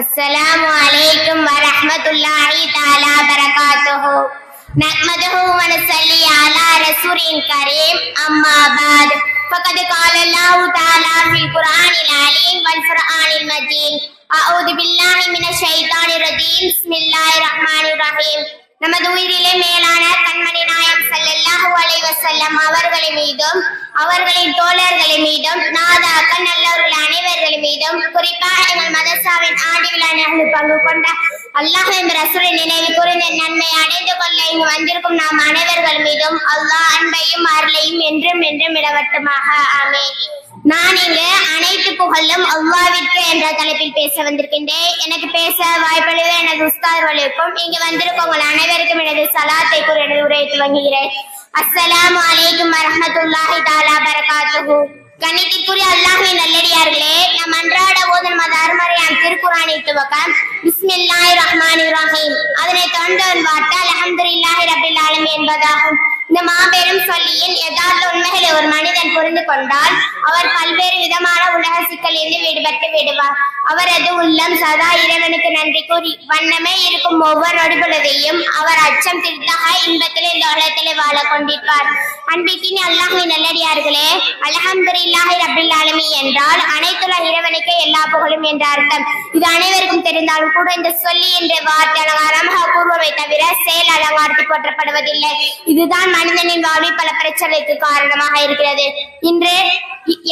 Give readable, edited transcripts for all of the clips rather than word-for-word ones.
अस्सलामु अलैकुम व रहमतुल्लाहि तआला बरकातुहू नहमदुहू व नसल्ली अला रसूलिल करीम अम्मा बाद फक़द क़ाल अल्लाहु तआला फ़िल क़ुरआनिल अलीम वल फ़ुरआनिल मजीद अऊज़ु बिल्लाहि मिनश शैतानिर रजीम बिस्मिल्लाहिर रहमानिर रहीम நமது உயிரிலே மேலான கண்மணி நாயகம் ஸல்லல்லாஹு அலைஹி வஸல்லம் அவர்களின் மீதும் அவர்களின் தோழர்களின் மீதும் நாதாக்கள் நல்லவர்கள் அனைவர்கள் மீதும் குறிப்பாக எங்கள் மதரசாவின் ஆண்டு விழா நிகழ்வு பங்கு கொண்ட அல்லாஹ்வின் ரசூலின் நினைவு கூர்ந்த நன்மை அடைந்து கொள்ள இங்கு வந்திருக்கும் நாம் அனைவர்கள் மீதும் அல்லாஹ் அன்பையும் அருளையும் என்றும் என்றும் இடவட்டுமாக ஆமீன். நான் இங்கு அனைத்து புகழும் அல்லாஹ்விற்கு என்ற தலைப்பில் பேச வந்திருக்கின்றேன். எனக்கு பேச வாய்ப்பளித்த எனது உஸ்தாதுகளுக்கும் இங்கு வந்திருக்கும் உங்கள் அனைவருக்கும் எனது சலாத்தை கூறி எனது உரையை துவங்குகிறேன். அஸ்ஸலாமு அலைக்கும் வரஹ்மத்துல்லாஹி தஆலா பரகாத்துஹு. கண்ணியத்திற்குரிய அல்லாஹ்வின் நல்லடியார்களே, நம் அன்றாட ஓதும் மத அருமறையான திருக்குர்ஆனின் துவக்கம் பிஸ்மில்லாஹிர் ரஹ்மானிர் ரஹீம், அதனை தொடர்ந்து வார்த்தை அல்ஹம்துலில்லாஹி ரப்பில் ஆலமீன் என்பதாகும். இந்த மாபெரும் சொல்லியின் யதார்த்த உண்மைகளை ஒரு மனிதன் புரிந்து கொண்டால் அவர் பல்வேறு விதமான உலக சிக்கலிலிருந்து விடுபட்டு விடுவார். அவரது உள்ளம் சதா இறைவனுக்கு நன்றி கூறி வண்ணமே இருக்கும் ஒவ்வொரு நொடிபொழுதையும் அவர் அச்சம் திருத்தாக இன்பத்திலே இந்த உலகத்திலே வாழ கொண்டிருப்பார். அன்பிற்கினி அல்லாஹ்வின் நல்லடியார்களே, அல்ஹம்துலில்லாஹி ரப்பில் ஆலமீன் என்றால் அனைத்துலக இறைவனுக்கே எல்லா புகழும் என்ற அர்த்தம். இது அனைவருக்கும் தெரிந்தாலும் கூட இந்த சொல்லி என்ற வார்த்தை அலங்காரமாக கூறுவதை தவிர செயல் அலங்காரத்தை போற்றப்படுவதில்லை. இதுதான் மனிதனின் வாழ்வில் பல பிரச்சனைக்கு காரணமாக இருக்கிறது. இன்று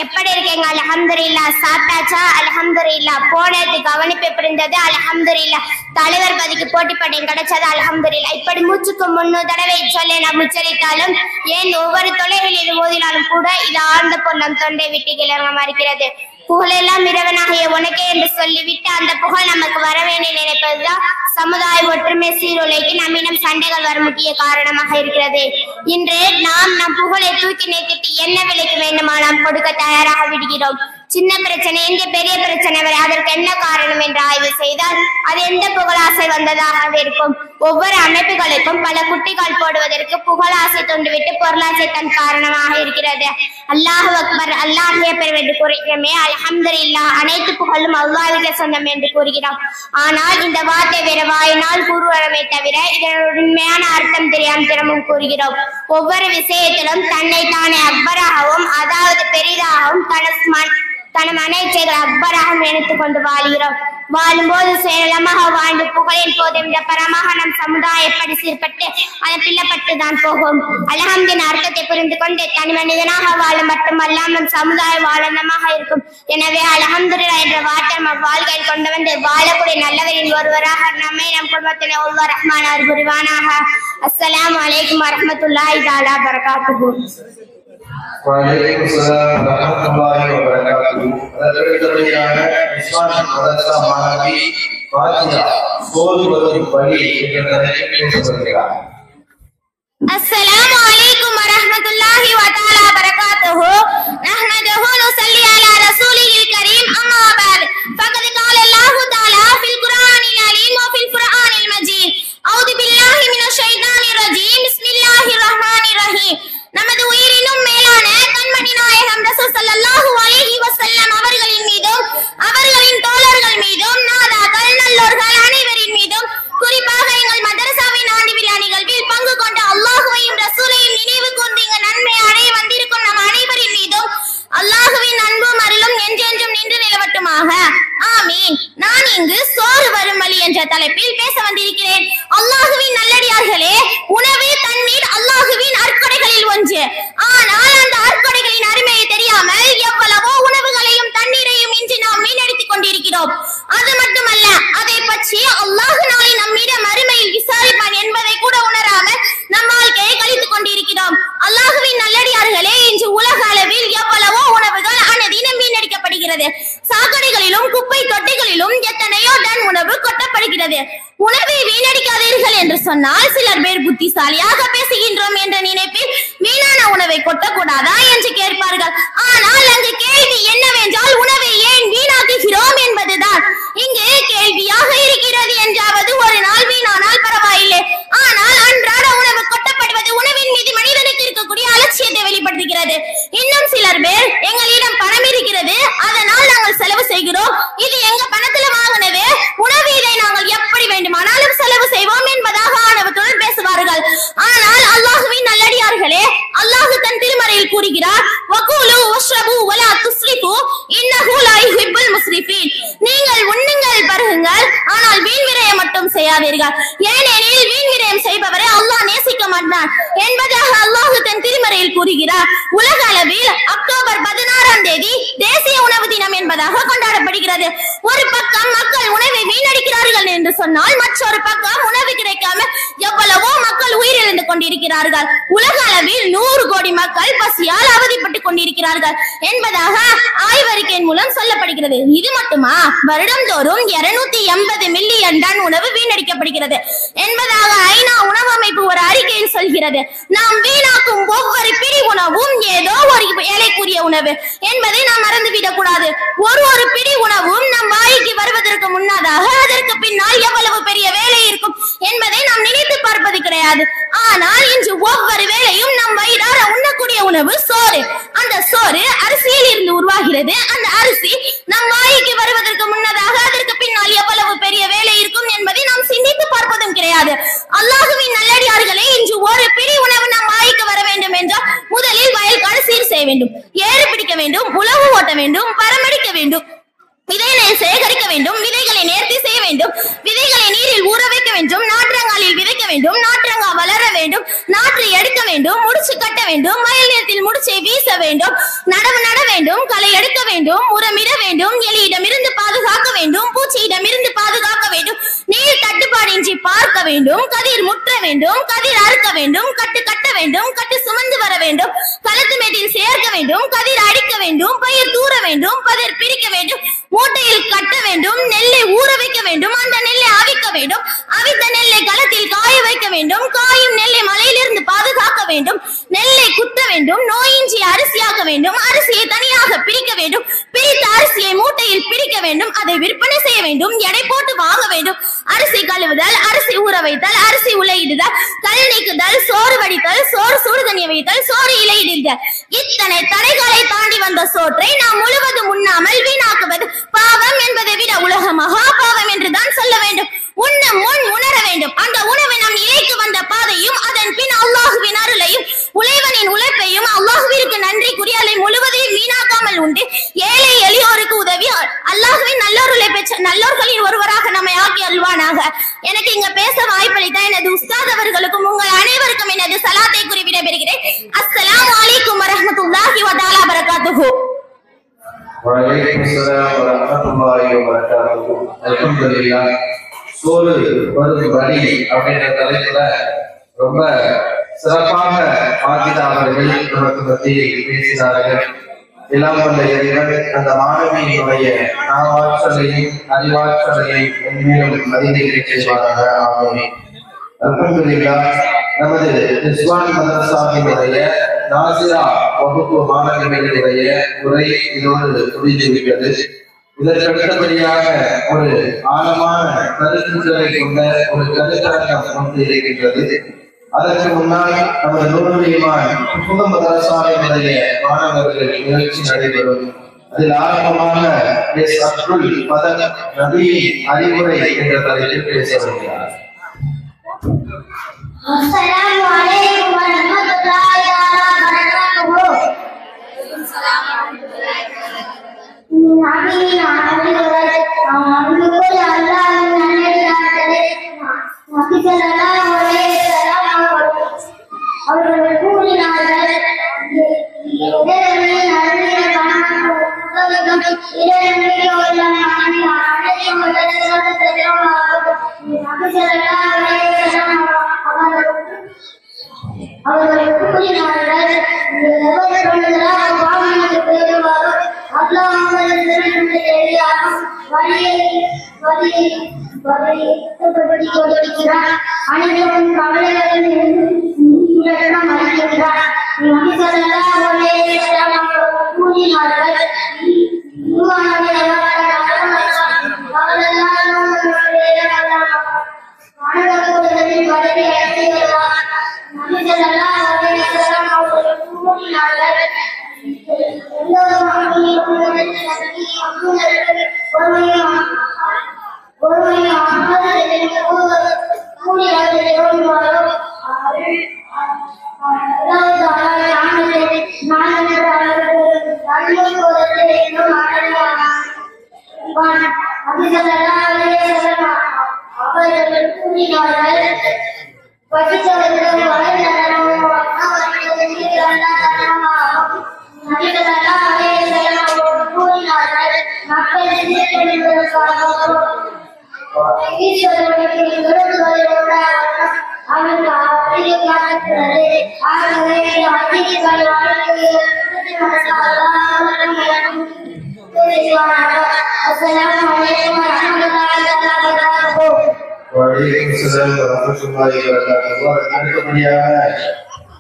எப்படி இருக்கீங்க? அல்ஹம்துலில்லாஹ். சாப்பிட்டாச்சா? அல்ஹம்துலில்லாஹ். போனது கவனிப்பு எப்படி இருந்தது? அல்ஹம்துலில்லாஹ். தலைவர் பதிக்கு போட்டி பட்டம் கிடைச்சது? அல்ஹம்துலில்லாஹ். இப்படி மூச்சுக்கு 3 தடவை சொல்ல நாம் உச்சரித்தாலும் ஏன் ஒவ்வொரு தொலைகளில் ஓதினாலும் கூட இது ஆழ்ந்த பொருள் தொண்டை விட்டு கிளம்ப மறுக்கிறது. புகழெல்லாம் இறைவனாகிய உனக்கே என்று சொல்லிவிட்டு அந்த புகழ் நமக்கு வர வேண்டும் நினைப்பதுதான் சமுதாய ஒற்றுமை சீரொலைக்கு நம்மிடம் சண்டைகள் வர முக்கிய காரணமாக இருக்கிறது. இன்று நாம் நம் புகழை தூக்கி நிறுத்திட்டு என்ன விலைக்கு வேண்டுமானால் கொடுக்க தயாராக விடுகிறோம். சின்ன பிரச்சனை எந்த பெரிய பிரச்சனை வரை அதற்கு என்ன காரணம் என்று ஆய்வு செய்தால் அது எந்த புகழாசை வந்ததாக இருக்கும். ஒவ்வொரு அமைப்புகளுக்கும் பல குட்டிகள் போடுவதற்கு புகழாசை தோன்றுவிட்டு பொருளாசை தன் காரணமாக இருக்கிறது. அல்லாஹ் அக்பர், அல்லாஹ்வே பெறும் என்று கூறுகிறோமே, அல்ஹம்துலில்லாஹ். அனைத்து புகழும் அல்லாஹ்வுக்கே சொந்தம் என்று கூறுகிறோம். ஆனால் இந்த வார்த்தை வேறு வாயினால் கூறுவதை தவிர இதன் உண்மையான அர்த்தம் தெரியாமல் தினமும் கூறுகிறோம். ஒவ்வொரு விஷயத்திலும் தன்னை தானே அக்பராகவும் அதாவது பெரிதாகவும் தன மனைச்சைகள் அக்பராக நினைத்துக் கொண்டு வாழ்கிறோம். வாழும்போது சேலமாக வாழ்ந்து புகழின் போது இந்த பரமாக நம் சமுதாயம் எப்படி சீர்பட்டு அதன் பிள்ளப்பட்டு தான் போகும். அல்ஹம்தின் அர்த்தத்தை புரிந்து கொண்டு தனி மனிதனாக வாழ மட்டுமல்லாமல் நம் சமுதாயம் வாழந்தமாக இருக்கும். எனவே அல்ஹம்துலில்லாஹ் என்ற வார்த்தை நம் வாழ்க்கையில் கொண்டு வந்து வாழக்கூடிய நல்லவரின் ஒருவராக நம்மை நம் குடும்பத்தினை அல்லாஹ் ரஹ்மான் அருள் புரிவானாக. அஸ்ஸலாமு அலைக்கும் வரஹ்மத்துல்லாஹி தஆலா பரகாத்துஹு. وعليكم السلام ورحمة الله وبركاته. அதற்கடுத்தபடியாக இஸ்லாமிய மதரசா மாணவி ஃபாத்தியா சோறு வரும் வழி என்ற தலைப்பில் பேசுகிறார். அஸ்ஸலாமு அலைக்கும் வரஹ்மத்துல்லாஹி வ தஆலா பரகாத்துஹு. நஹ்மதுஹு வ நுஸல்லி அலா ரசூலில் கரீம் அம்மா பாத் ஃபகத் قال الله تعالى في القرآن العليم وفي القرآن المجيد أعوذ بالله من الشيطان الرجيم بسم الله الرحمن الرحيم. நமது உயிரினும் மேலான கண்மணி நாயகம் ரசூல் ஸல்லல்லாஹு அலைஹி வஸல்லம் அவர்களின் மீதும் அவர்களின் தோழர்கள் மீதும் நாதாக்கள் நல்லோர்கள் அனைவரின் மீதும் குறிப்பாக எங்கள் மதரசாவின் ஆண்டு விழா நிகழ்வில் பங்கு கொண்ட அல்லாஹ்வையும் ரசூலையும் நினைவு கூர்ந்து இங்கு நன்மை அடைய வந்திருக்கும் நம் அனைவரின் மீதும் அல்லாஹ்வின் அன்பும் அருளும் என்றென்றும் நின்று நிலவட்டுமாக ஆமீன். நான் இங்கு சோறு வரும் வழி என்ற தலைப்பில் பேச வந்திருக்கிறேன். அல்லாஹ்வின் நல்லடியார்களே, உணவு தண்ணீர் அல்லாஹ்வின் அற்கொடைகளில் ஒன்று. ஆனால் அந்த அற்கொடைகளின் அருமையை தெரியாமல் எவ்வளவோ உணவுகளையும் தண்ணீரையும் இன்று நாம் வீணடித்துக் கொண்டிருக்கிறோம். அது மட்டுமல்ல, அதை பற்றி அல்லாஹ் நாளை நம்மிடம் அருமையில் விசாரிப்பான் என்பதை கூட உணராமல் நம் வாழ்க்கையை கழித்துக் கொண்டிருக்கிறோம். அல்லாஹ்வின் நல்லடியார்களே, இன்று உலக அளவில் எவ்வளவோ உணவுகள் அனுதினம் வீணடிக்கப்படுகிறது. சாக்கடைகளிலும் குப்பை தொட்டிகளிலும் எத்தனையோ டன் உணவு கொட்டப்படுகிறது. உணவை வீணடிக்காதீர்கள் என்று சொன்னால் சிலர் பேர் புத்திசாலியாக பேசுகின்றோம் என்ற நினைப்பில் வீணான உணவை கொட்டக்கூடாதா என்று கேட்பார்கள். ஆனால் அங்கு கேள்வி என்னவென்றால் உணவை ஏன் வீணாக்குகிறோம் என்பதுதான் இங்கு கேள்வியாக இருக்கிறது. என்றாவது ஒரு நாள் வீணானால் பரவாயில்லை, ஆனால் அன்றாட உணவு கொட்டப்படுவது உணவின் மீது மனிதனுக்கு இருக்கக்கூடிய அலட்சியத்தை வெளிப்படுத்துகிறது. இன்னும் சிலர் பேர் எங்களிடம் பணம் இருக்கிறது, அதனால் நாங்கள் செலவு செய்கிறோம், இது எங்க பணத்துல வாங்கினது, செய்யுங்கள், ஆனால் வீண் விரயம் மட்டும் செய்யாதீர்கள். ஏனெனில் வீண் விரயம் செய்பவரை அல்லாஹ் நேசிக்க மாட்டான் என்பதாக அல்லாஹ் தன் திருமறையில் கூறுகிறார். உலக அளவில் அக்டோபர் 16ஆம் தேதி தேசிய உணவு தினம் என்பதாக கொண்டாடப்படுகிறது. ஒரு பக்கம் மக்கள் உணவை வீணடிக்கிறார்கள் என்று சொன்னால், மற்றொரு பக்கம் உணவு கிடைக்காம எவ்வளவோ மக்கள் உயிரிழந்து கொண்டிருக்கிறார்கள். உலக அளவில் 100 கோடி மக்கள் பசியால் அவதிப்பட்டுக் கொண்டிருக்கிறார்கள் என்பதாக ஆய்வறிக்கையின் மூலம் சொல்லப்படுகிறது. இது மட்டுமா, வருடந்தோறும் 280 மில்லியன் டன் உணவு வீணடிக்கப்படுகிறது என்பதாக ஐநா உணவு அமைப்பு ஒரு அறிக்கையில் சொல்கிறது. நாம் வீணாக்கும் ஒவ்வொரு பிடி உணவும் ஏதோ ஒரு ஏழைக்குரிய உணவு என்பதை நாம் மறந்துவிடக் கூடாது. ஒரு பிடி உணவும் நம் வாய்க்கு வருவதற்கு முன்னதாக அதற்கு பின்னால் எவ்வளவு பெரிய வேலை இருக்கும் என்பதை நாம் நினைத்து பார்ப்பது கிடையாது. ஆனால் இன்று ஒவ்வொரு வேளையும் நம் வயிறார உண்ணக்கூடிய உணவு சோறு. அந்த சோறு அரிசியில் இருந்து உருவாகிறது. அந்த அரிசி நம் வாய்க்கு வருவதற்கு முன்னதாக அதற்கு பின்னால் எவ்வளவு பெரிய வேலை இருக்கும் என்பதை நாம் சிந்தித்து பார்ப்பதும் கிடையாது. அல்லாஹ்வின் நல்லடியார்களே, இன்று ஒரு பிடி உணவு நம் வாய்க்கு வர வேண்டும் என்றால் முதலில் வயல்காடு சீர் செய்ய வேண்டும், ஏறு பிடிக்க வேண்டும், உழவு ஓட்ட வேண்டும், பரமடிக்க வேண்டும், விதைகளை சேகரிக்க வேண்டும், விதைகளை நேர்த்தி செய்ய வேண்டும், விதைகளை நீரில் ஊற வைக்க வேண்டும், நாற்றங்காலில் விதைக்க வேண்டும், நாற்றங்கா வளர வேண்டும், நாற்று எடுக்க வேண்டும், முடிச்சு கட்ட வேண்டும், வயல் நிலத்தில் முடிச்சை வீச வேண்டும், நடவு நட வேண்டும், களை எடுக்க வேண்டும், உரமிட வேண்டும், எலியிடமிருந்து பாதுகாக்க வேண்டும், பூச்சியிடமிருந்து பாதுகாக்க வேண்டும், நீர் தட்டுப்பாடின்றி பார்க்க வேண்டும், கதிர் முற்ற வேண்டும், கதிர் அறுக்க வேண்டும், கட்டு கட்ட வேண்டும், கட்டு சுமந்து வர வேண்டும், களத்து மேட்டில் சேர்க்க வேண்டும், கதிர் அடிக்க வேண்டும், பயிர் தூர வேண்டும், பயிர் பிரிக்க வேண்டும், மூட்டையில் கட்ட வேண்டும், நெல்லை ஊற வைக்க வேண்டும், அந்த நெல்லை அவிக்க வேண்டும், அவித்த நெல்லை களத்தில் காய வைக்க வேண்டும், காயும் நெல்லை மலையிலிருந்து பாதுகாக்க வேண்டும், நெல்லை குத்த வேண்டும், நோயின்றி அரிசியாக்க வேண்டும், அரிசியை தனியாக பிரிக்க வேண்டும், பிரித்த அரிசியை மூட்டையில் பிரிக்க வேண்டும், அதை விற்பனை செய்ய வேண்டும், எடை போட்டு வாங்க வேண்டும், அரிசி கழுவுதல், அரிசி ஊற வைத்தல், அரிசி உலையிடுதல், கல் நீக்குதல், சோறு வடித்தல், சோறு சுடுதண்ணி வைத்தல், சோறு இலையிடுதல், இத்தனை தடைகளை தாண்டி வந்த சோற்றை நாம் முழுவதும் உண்ணாமல் வீணாக்குவது பாவம் என்பதை விட உலக மகா பாவம் என்றுதான் சொல்ல வேண்டும். உண்ணும் முன் உணர வேண்டும். அந்த உணவை நம் இலைக்கு வந்த பாதையும் அதன் பின் அல்லாஹ்வின் அருளையும் உழைவனின் உழைப்பையும் அல்லாஹ்விற்கு நன்றி குறியாலை முழுவதையும் வீணாக்காமல் உண்டு ஏழை எளியோருக்கு உதவி அல்லாஹ்வின் நல்லோருளை பெற்ற நல்லோர்களின் ஒருவராக நம்மை ஆக்கி அல்வானாக. எனக்கு இங்க பேச வாய்ப்பளித்த எனது உஸ்தாத் அவர்களுக்கும் உங்கள் அனைவருக்கும் எனது சலாத்தை கூறி விடைபெறுகிறேன். அஸ்ஸலாமு அலைக்கும் வரஹ்மத்துல்லாஹி வ தஆலா பரகாத்துஹு. வலைக்கும் ஸலாம் வரஹ்மத்துல்லாஹி வபரகாத்துஹு. அல்ஹம்துலில்லாஹ். சோறு வரும் வழி அப்படின்ற தலைப்புல ரொம்ப சிறப்பாக பாத்திதா அவர்கள் நமக்கு மத்தியில் பேசினார்கள். எல்லாம் வந்த இறைவன் அந்த மாணவியினுடைய நாவாற்றலையும் அறிவாற்றலையும் உண்மையிலும் அதிகரிக்க செய்வாராக. ஆமீன். அல்ஹம்துலில்லாஹ். நமது இஸ்லாமிய மதரசாவினுடைய நாசிரா வகுப்பு மாணவிகளுடைய உரை இதோடு முடிந்துவிட்டது. இதற்கு அடுத்தபடியாக ஒரு ஆழமான கருத்துக்களை கொண்ட ஒரு கருத்தரங்கம் ஒன்று இருக்கின்றது. அதற்கு முன்னால் நமது நூறுமான் புது மதரசாவினுடைய மாணவர்கள் நிகழ்ச்சி நடைபெறும். அதில் ஆரம்பமாக அப்துல் பதக் நபியின் அறிவுரை என்ற தலைப்பில் பேச வருகிறார். அஸ்ஸலாமு அலைக்கும் வரஹ்மத்துல்லாஹி வபரகாத்துஹு. அவர்கள் கூறினார்கள், அவர்கள் கூறினார்கள், அனைவரும் கவலைகளில் மறுக்கிறார். கூறினார்கள், அவர்கள் கூறினார்கள், படித்தவர்களிடம் வளர்ந்தனமாகும் கூறினார்கள். மக்கள் சிந்திப்பதற்காகவும் அவருக்கு அறிவு காட்டுகிறது. ஆகவே அதிகாரி அஸ்ஸலாமு அலைக்கும் வரஹ்மத்துல்லாஹி வபரகாத்துஹு. வலைக்கும் ஸலாம் வரஹ்மத்துல்லாஹி வபரகாத்துஹு. அடுத்தபடியாக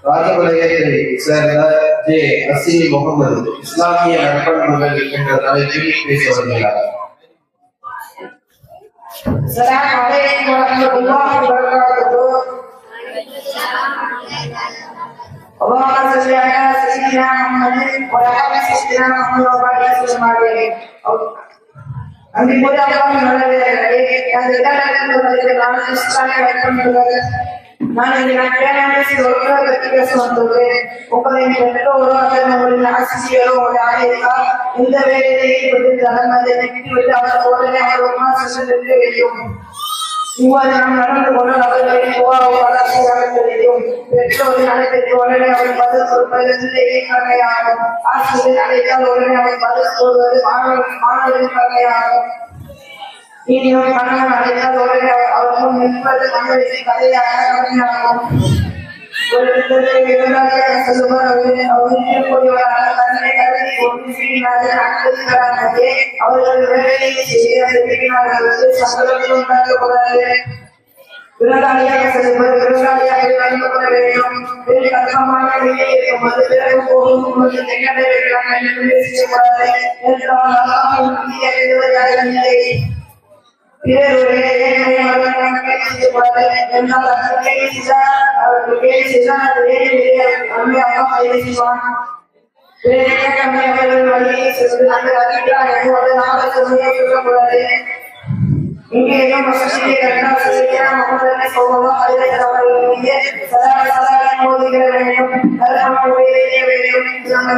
ராஜபாளையத்தை சேர்ந்த ஜே அசீம் முகமது இஸ்லாமிய நற்பண்புகள் என்ற தலைப்பில் பேச வருகிறார். السلام عليكم ورحمة الله وبركاته. اللهم صل على سيدنا محمد وعلى سيدنا محمد وعلى سيدنا محمد. அன்பிற்குரிய அல்லாஹ்வின் நல்லடியார்களே, எனது இடத்திற்கு நான் இஸ்லாமிய நற்பண்புகள் நான் இந்த நாட்டில் ஒரு பற்றி பேச வந்துள்ளேன். உங்களின் பெற்றோர்கள் உங்களின் ஆசிரியரோ உங்களுடைய ஆணையத்தால் இந்த வேலையை ஈடுபட்டு அதை நிறுத்திவிட்டு அவர் உடனே அவர் சென்று வேண்டும். இவ்வாறு நாம் நடந்து கொண்டு அவர்களின் தெரியும். பெற்றோரின் அழைப்பிற்கு உடனே அவர் பதில் கொடுப்பது கடமையாகும். ஆசிரியர் அழைத்தால் உடனே அவர் பதில் சொல்வது மாணவரின் கடமையாகும். இனியும் கணவன் அழைத்தால் உடனே அவர்கள் நிற்பது மனிதரின் கதையாக கடமையாகும். ஒரு விவசாயியாக சொல்லுவார், அவர்கள் தன்னை கருதி கொண்டு அவர்கள் வேலையை செய்ய சம்பளத்தில் உண்டாக்கக்கூடாது. விவசாயியாக செல்லும்போது விவசாயியாக நடந்து கொள்ள வேண்டும். கஷ்டமான நிலையில் இருக்கும்போது பிறகு போகும்போது எங்கடை வைக்கலாம் என்று செய்யக்கூடாது என்றால் இல்லை. பிறருடைய செய்யக்கூடாது என்றால் அவருக்கு கேள்வி செய்தால் அந்த வேலையை அம்மையாக செய்வான். வழியை சென்று அந்த அதிகாரி நாங்கள் சொல்லக்கூடாது. இங்கே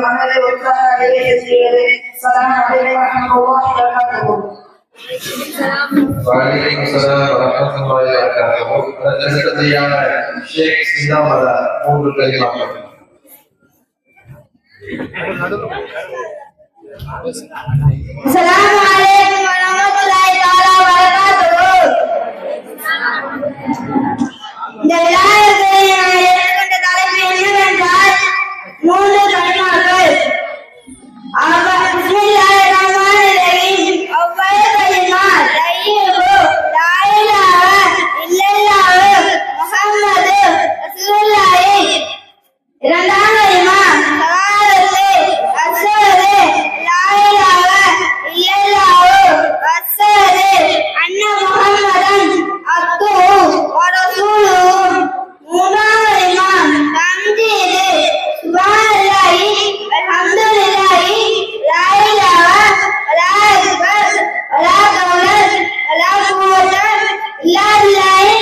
மனதை உற்சாக செய்வது. வலைக்கும் ஸலாம் வரஹ்மத்துல்லாஹி வபரகாத்துஹு. அடுத்தபடியாக ஷேக் சிந்தாமதா மூன்று கலிமாக்கள். அஸ்ஸலாமு அலைக்கும் வரஹ்மத்துல்லாஹி தஆலா வபரகாத்துஹு. இந்த விழாவில் நான் எடுத்துக்கொண்ட தலைப்பு என்னவென்றால் மூன்று கலிமாக்கள். பிஸ்மில்லாஹிர் ரஹ்மானிர் ரஹீம். அவ்வளவு கலிமா தையிபு லா இலாஹ இல்லல்லாஹு முஹம்மது ரசூலுல்லாஹி. இரண்டாம் கலிமா ஷஹாதத்து அஷ்ஹது லா இலாஹ இல்லல்லாஹு வஅஷ்ஹது அன்ன முஹம்மதன் அப்துஹு வ ரசூலுஹு. மூன்றாம் கலிமா தம்ஜீது சுப்ஹானல்லாஹி வல்ஹம்துலில்லாஹி லா இலாஹ வலா அக்பர் வலா கௌல வலா குவத இல்லா பில்லாஹி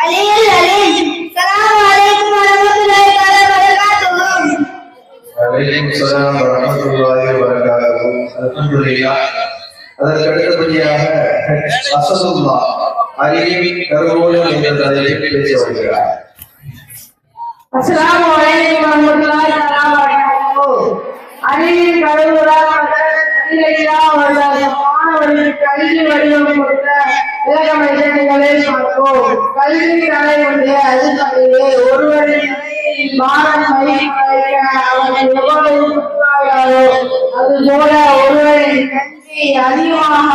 அலியுல் அலீம். அஸ்ஸலாமு அலைக்கும் வரஹ்மத்துல்லாஹி வபரகாத்துஹு. வலைக்கும் ஸலாம் வரஹ்மத்துல்லாஹி வபரகாத்துஹு. அல்ஹம்துலில்லாஹ். அதற்கு அடுத்தபடியாக அசதுல்லா அறிவின் கருவூலம் என்ற தலைப்பில் பேச வருகிறார். அஸ்ஸலாமு அலைக்கும் வரஹ்மத்துல்லாஹி வபரகாத்துஹு. அறிவின் கருவூலம் மாணவர்களுக்கு கல்வி வடிவம் கொடுத்த விளக்கம் நிகழ்ச்சிகளை பார்ப்போம். கல்வி கலை ஒன்றிய அடிப்படையிலே ஒருவரின் பாரம் வைக்க அவர் எவ்வளவு புரிவார்களோ அது போல ஒருவரின் கல்வி அதிகமாக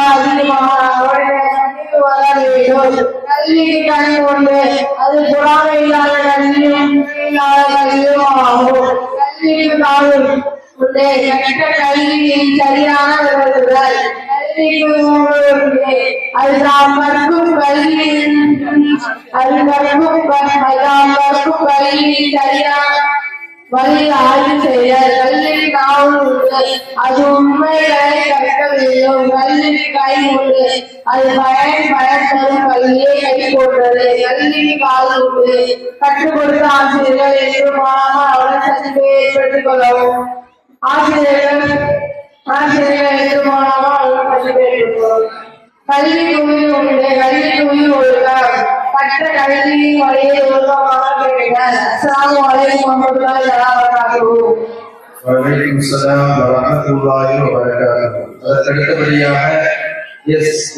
அவருடைய கல்வி வர வேண்டும். கல்விக்கு கல்வி உண்டு, அது புறாமை இல்லாத கல்வியும் இல்லாத கல்வியும் ஆகும். கல்விக்கு காவல் உண்டு, கற்ற கல்வியின் சரியான விவரங்கள். அது நாம் கற்கும் கல்வியின் சரியான வழியில் ஆய்வு செய்ய கல்வி காவல் உண்டு, அது உண்மைகளை கற்க வேண்டும். கல்வி கை உண்டு, அது பயன் தரும் கல்வியை கை போன்றது. கல்வி காவல் உண்டு, கற்றுக் கொடுத்த ஆசிரியர்கள் என்று மாறாமல் அவர்கள் சந்திப்பை ஏற்படுத்திக் கொள்ளவும். ஆசிரியர்கள் என்று மாறாமல் அவர்கள் சந்திப்பை ஏற்படுத்திக் கொள்ளவும். கல்விக்கு உயிர் உண்டு, கல்விக்கு உயிர் ஒழுக்கம், கற்ற கல்வி வழியை ஒழுக்கமாக கேட்கிறார். அஸ்ஸலாமு அலைக்கும் வரஹ்மத்துல்லாஹி வபரகாத்துஹு. வலைக்கும் ஸலாம் வரஹ்மத்துல்லாஹி வபரகாத்துஹு. அடுத்தபடியாக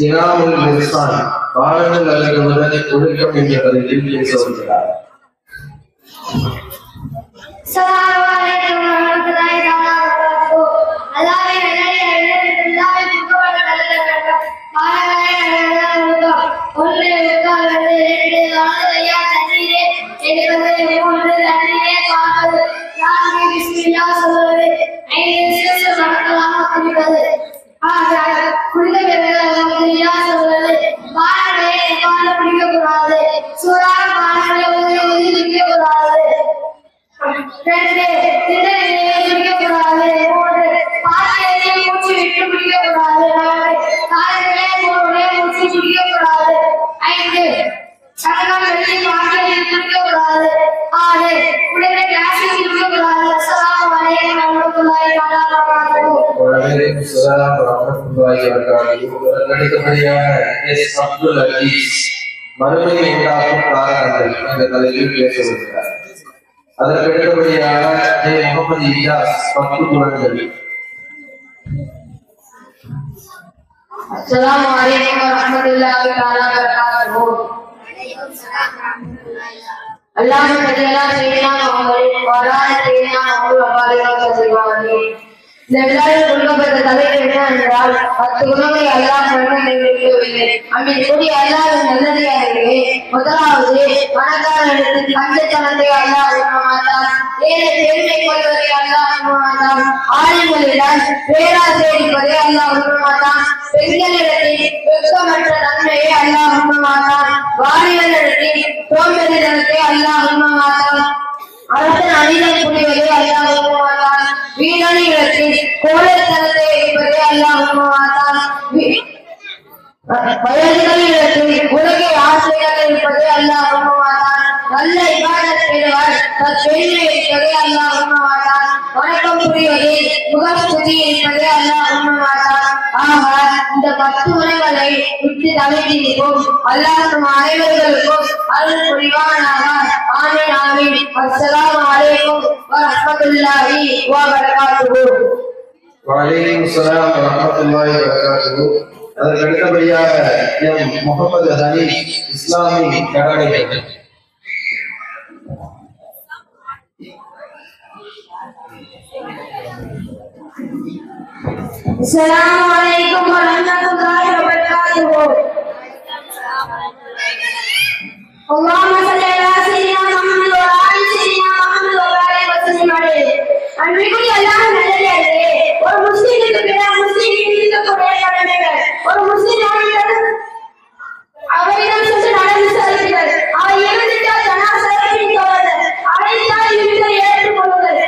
இனாமுல் மிர்சான் பாடங்கள் அல்லது ஒழுக்கம் என்ற தலைப்பில் பேச வருகிறார். அஸ்ஸலாமு அலைக்கும் வரஹ்மத்துல்லாஹி வபரகாத்துஹு. அல்லாஹ்வின் அல்லாஹ்வின் புகழ் கலந்தவர்கள் ஒன்று உட்கார்வது, இரண்டு வாழையா தண்ணீரே எடுப்பது, மூன்று தண்ணீரே காப்பது, நான்கு பிஸ்மில்லா சொல்வது, ஐந்து சிறு மணக்கலாக குடிப்பது, குடித்த பிறகு அல்ஹம்துலில்லா சொல்வது, பானங்களை எவ்வாறு குடிக்கக்கூடாது, சூடான பானங்களை ஊதி குடிக்கக்கூடாது, ரெண்டு குடிக்கக்கூடாது, மூன்று பாத்திரத்தை மூச்சு விட்டு குடிக்கக்கூடாது, நான்கு காலையிலே மூச்சு குடிக்கக்கூடாது, ஐந்து சங்கம் வெள்ளி பாத்திரத்தை குடிக்கக்கூடாது, ஆறு உடனே கிளாஸில் குடிக்கக்கூடாது. அஸ்ஸலாமு அலைக்கும் வரஹ்மத்துல்லாஹி வபரகாத்துஹு. வலைக்கும் ஸலாம் வரஹ்மத்துல்லாஹி வபரகாத்துஹு. அடுத்தபடியாக அப்துல் அஜீஸ் மறுமை உண்டாகும் காரணங்கள் என்ற தலைப்பில் பேச வருகிறார். அதற்கு அடுத்தபடியாக முகமது இஜாஸ் 10 குணங்கள். அஸ்ஸலாமு அலைக்கும் வரஹ்மத்துல்லாஹி வபரகாத்துஹு. அல்லாஹ்வும்ம ஸல்லி அலா சய்யிதினா முஹம்மதின் வ அலா ஆலி சய்யிதினா முஹம்மது வ பாரிக் வஸல்லம். இந்த விழாவில் கொடுக்கப்பட்ட தலைப்பு என்னவென்றால் 10 குணங்களை அல்லாஹ் நிர்ணயிக்கவில்லை. அன்பின் கூடிய அல்லாஹ்வின் நல்லடியார்களே, முதலாவது பணக்காரனுக்கு கஞ்சத்தனத்தை அல்லாஹ் விரும்ப மாட்டான், ஏழை பெருமை கொள்வதை அல்லாஹ் விரும்ப மாட்டான், ஆளுங்களிடம் பேராசை இருப்பதை அல்லாஹ் விரும்ப மாட்டான், பெண்களிடத்தில் வெட்கமற்ற தன்மையை அல்லாஹ் விரும்ப மாட்டான், வாலிபர்களிடத்தில் சோம்பேறித்தனத்தை அல்லாஹ் விரும்ப மாட்டான், அரசன் அநீதம் புரிவதை அல்லாஹ் விரும்ப மாட்டான், வீரணிகளத்தில் கோழைத்தனத்தை இருப்பதை அல்லாஹ் விரும்ப மாட்டான், வயதுகளிடத்தில் உலகை ஆசையாக இருப்பதை அல்லாஹ் விரும்ப மாட்டான், நல்ல இபாதத் செய்தவர் தற்பெருமை இருப்பதை அல்லாஹ் விரும்ப மாட்டான், வணக்கம் புரிவதில் முகஸ்துதி இருப்பதை அல்லாஹ் விரும்ப மாட்டான். ஆக இந்த 10 குணங்களை விட்டு தவிர்த்திருப்போம். அல்லாஹ் நம் அனைவர்களுக்கும் அருள் புரிவானாக. ஆமீன் ஆமீன். அஸ்ஸலாமு அலைக்கும் வரஹ்மத்துல்லாஹி வபரகாத்துஹு. வலைக்கும் ஸலாம் வரஹ்மத்துல்லாஹி வபரகாத்துஹு. அதற்கு அடுத்தபடியாக முகமது ஹனீஃப் இஸ்லாமி கடமைகள். அஸ்ஸலாமு அலைக்கும் வரஹ்மத்துல்லாஹி வபரகாத்துஹு. اللهم صل على سيدنا محمد وعلى آل سيدنا محمد وبارك وسلم عليه. அன்பிற்குரிய அல்லாஹ் நல்லடியார்களே, ஒரு முஸ்லிமுக்கு பிற முஸ்லிம் இருக்கக்கூடிய கடமைகள். ஒரு முஸ்லிம் அவரிடம் சென்று நலம் விசாரித்தல், அவர் இறந்துட்டால் ஜனாசாவை பின்தொடர்தல், அழைத்தால் விருந்தை ஏற்றுக்கொள்ளுதல்,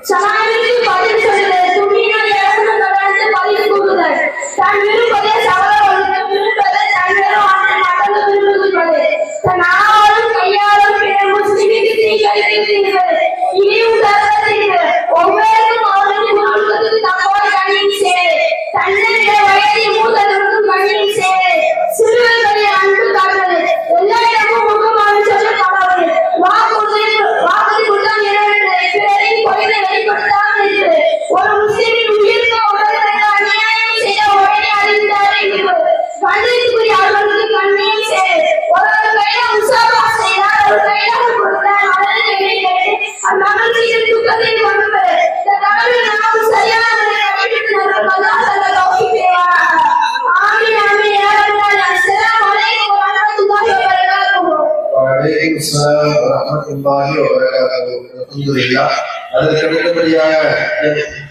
சலாமிற்கு பதில் சொல்லுதல், துணியினால் இறந்து தொடர்ந்து பதில் கூறுதல், தான் விரும்புவதை சகோதரர்களுக்கு விரும்புவதை தன்னிடம் ஆண்டு மடங்கு விரும்புவது, தன் ஆளும் கையாளும் பிற முஸ்லிமுக்கு தீங்கிழைத்தீர்கள், இழிவு தருவதீர்கள், ஒவ்வொருக்கும் அவர்களுக்கு முழுவதும் தப்போடு கண்ணின் சேரு, தன்னை விட வயதில் மூத்தவர்களுக்கும் கண்ணின் சேரு, சிறுவர்களின் அன்பு காட்டுவது, எல்லா இடமும் முகமாக சொல்லப்படுவது, வாக்குறுதி குற்றம் நிறைவேற்றது, பிறரின் பொய்யை வெளிப்படுத்தாமல் இருப்பது, ஒரு முஸ்லிமின் உயிருக்கு உடலுக்கு அநியாயம் செய்ய உடனே அறிந்தாரே இருப்பது, கண்ணிற்குரிய அவர்களுக்கு கண்ணியம் சேரு, ஒருவர் கையில் உசாபா செய்தால் ஒரு கையாக கொடுத்தால் அதற்கு வெளியிட்டு அம்மகிழ்ச்சியில் துக்கத்தில் கொண்டுவது, இந்த கடவுளை நாம் சரியான முறையில் கடைபிடித்து நடக்கும் அல்லாஹ் தஆலா தௌஃபீக் செய்வானாக. ஆமீன் ஆமீன் யா ரப்பல் ஆலமீன். அஸ்ஸலாமு அலைக்கும் வரஹ்மத்துல்லாஹி வபரகாத்துஹு. வலைக்கும் ஸலாம் வரஹ்மத்துல்லாஹி வபரகாத்துஹு. அல்ஹம்துலில்லாஹ். அதற்கு அடுத்தபடியாக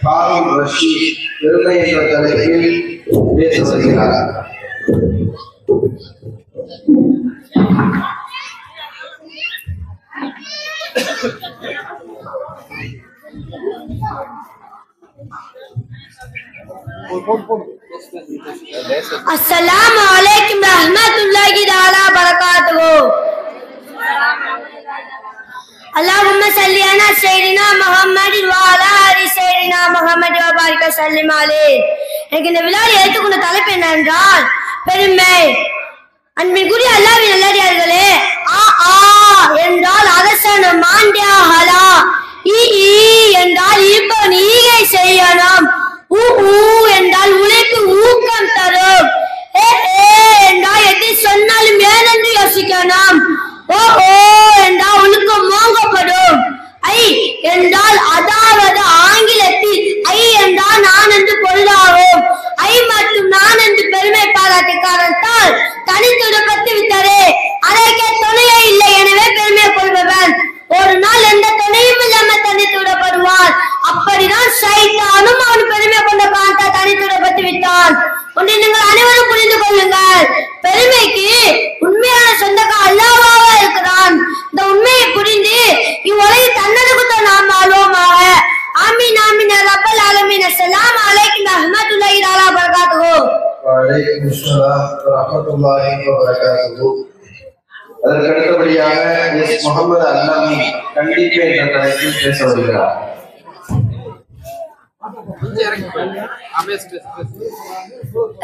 ஃபாரூக் ரஷீத் பெருமை என்ற தலைப்பில் பேச வருகிறார். அஸ்ஸலாமு அலைக்கும் ரஹ்மத்துல்லாஹி தஆலா பரகாத்துஹு. اللهم صل على سيدنا محمد وعلى آل سيدنا محمد وبارك وسلم عليه. எனக்கு இந்த விழாவில் ஏற்றுக்கொண்ட தலைப்பு என்னவென்றால் பெருமை. அன்பிற்குரிய அல்லாஹ்வின் நல்லடியார்களே, ஆ ஆ என்றால் அரசனும் மாண்டியாகலா, ஈ ஈ என்றால் இருப்பவன் ஈகை செய்யணும், ஊ ஊ என்றால் உழைப்பு ஊக்கம் தரும், ஏ ஏ என்றால் எதை சொன்னாலும் ஏனென்று யோசிக்கணும், ஓ ஓ என்றால் ஒழுக்கம் மோங்கப்படும், ஐ என்றால் அதாவது ஆங்கிலத்தில் ஐ என்றால் நான் என்று பொருளாகும். ஐ மற்றும் நான் என்று பெருமை பாராட்டு காரணத்தால் தனித்துடப்பட்டு விட்டாரே, அதற்கு துணையே இல்லை, எனவே பெருமை கொள்பவன் ஒரு நாள் எந்த துணையும் இல்லாமல் தனித்துடப்படுவான். அப்படிதான் சைத்தானும் அவன் பெருமை கொண்ட காரணத்தால் தனித்துடப்பட்டு விட்டான். ஒன்றை நீங்கள் அனைவரும் புரிந்து கொள்ளுங்கள், பெருமைக்கு உண்மையான சொந்தக்காரன் அல்லாஹ்வாக இருக்கிறான். இந்த உண்மையை புரிந்து இவ்வுலகில் தன்னதுக்கு நாம் வாழ்வோமாக. ஆமீன் ஆமீன் ரப்பல் ஆலமீன். அஸ்ஸலாமு அலைக்கும் வரஹ்மத்துல்லாஹி தஆலா வபரகாத்துஹு. வலைக்கும் ஸலாம் வரஹ்மத்துல்லாஹி வபரகாத்துஹு. அதற்கு அடுத்தபடியாக எஸ் முகமது அல்லாமி கண்டிப்பா என்ற தலைப்பில் பேச வருகிறார்.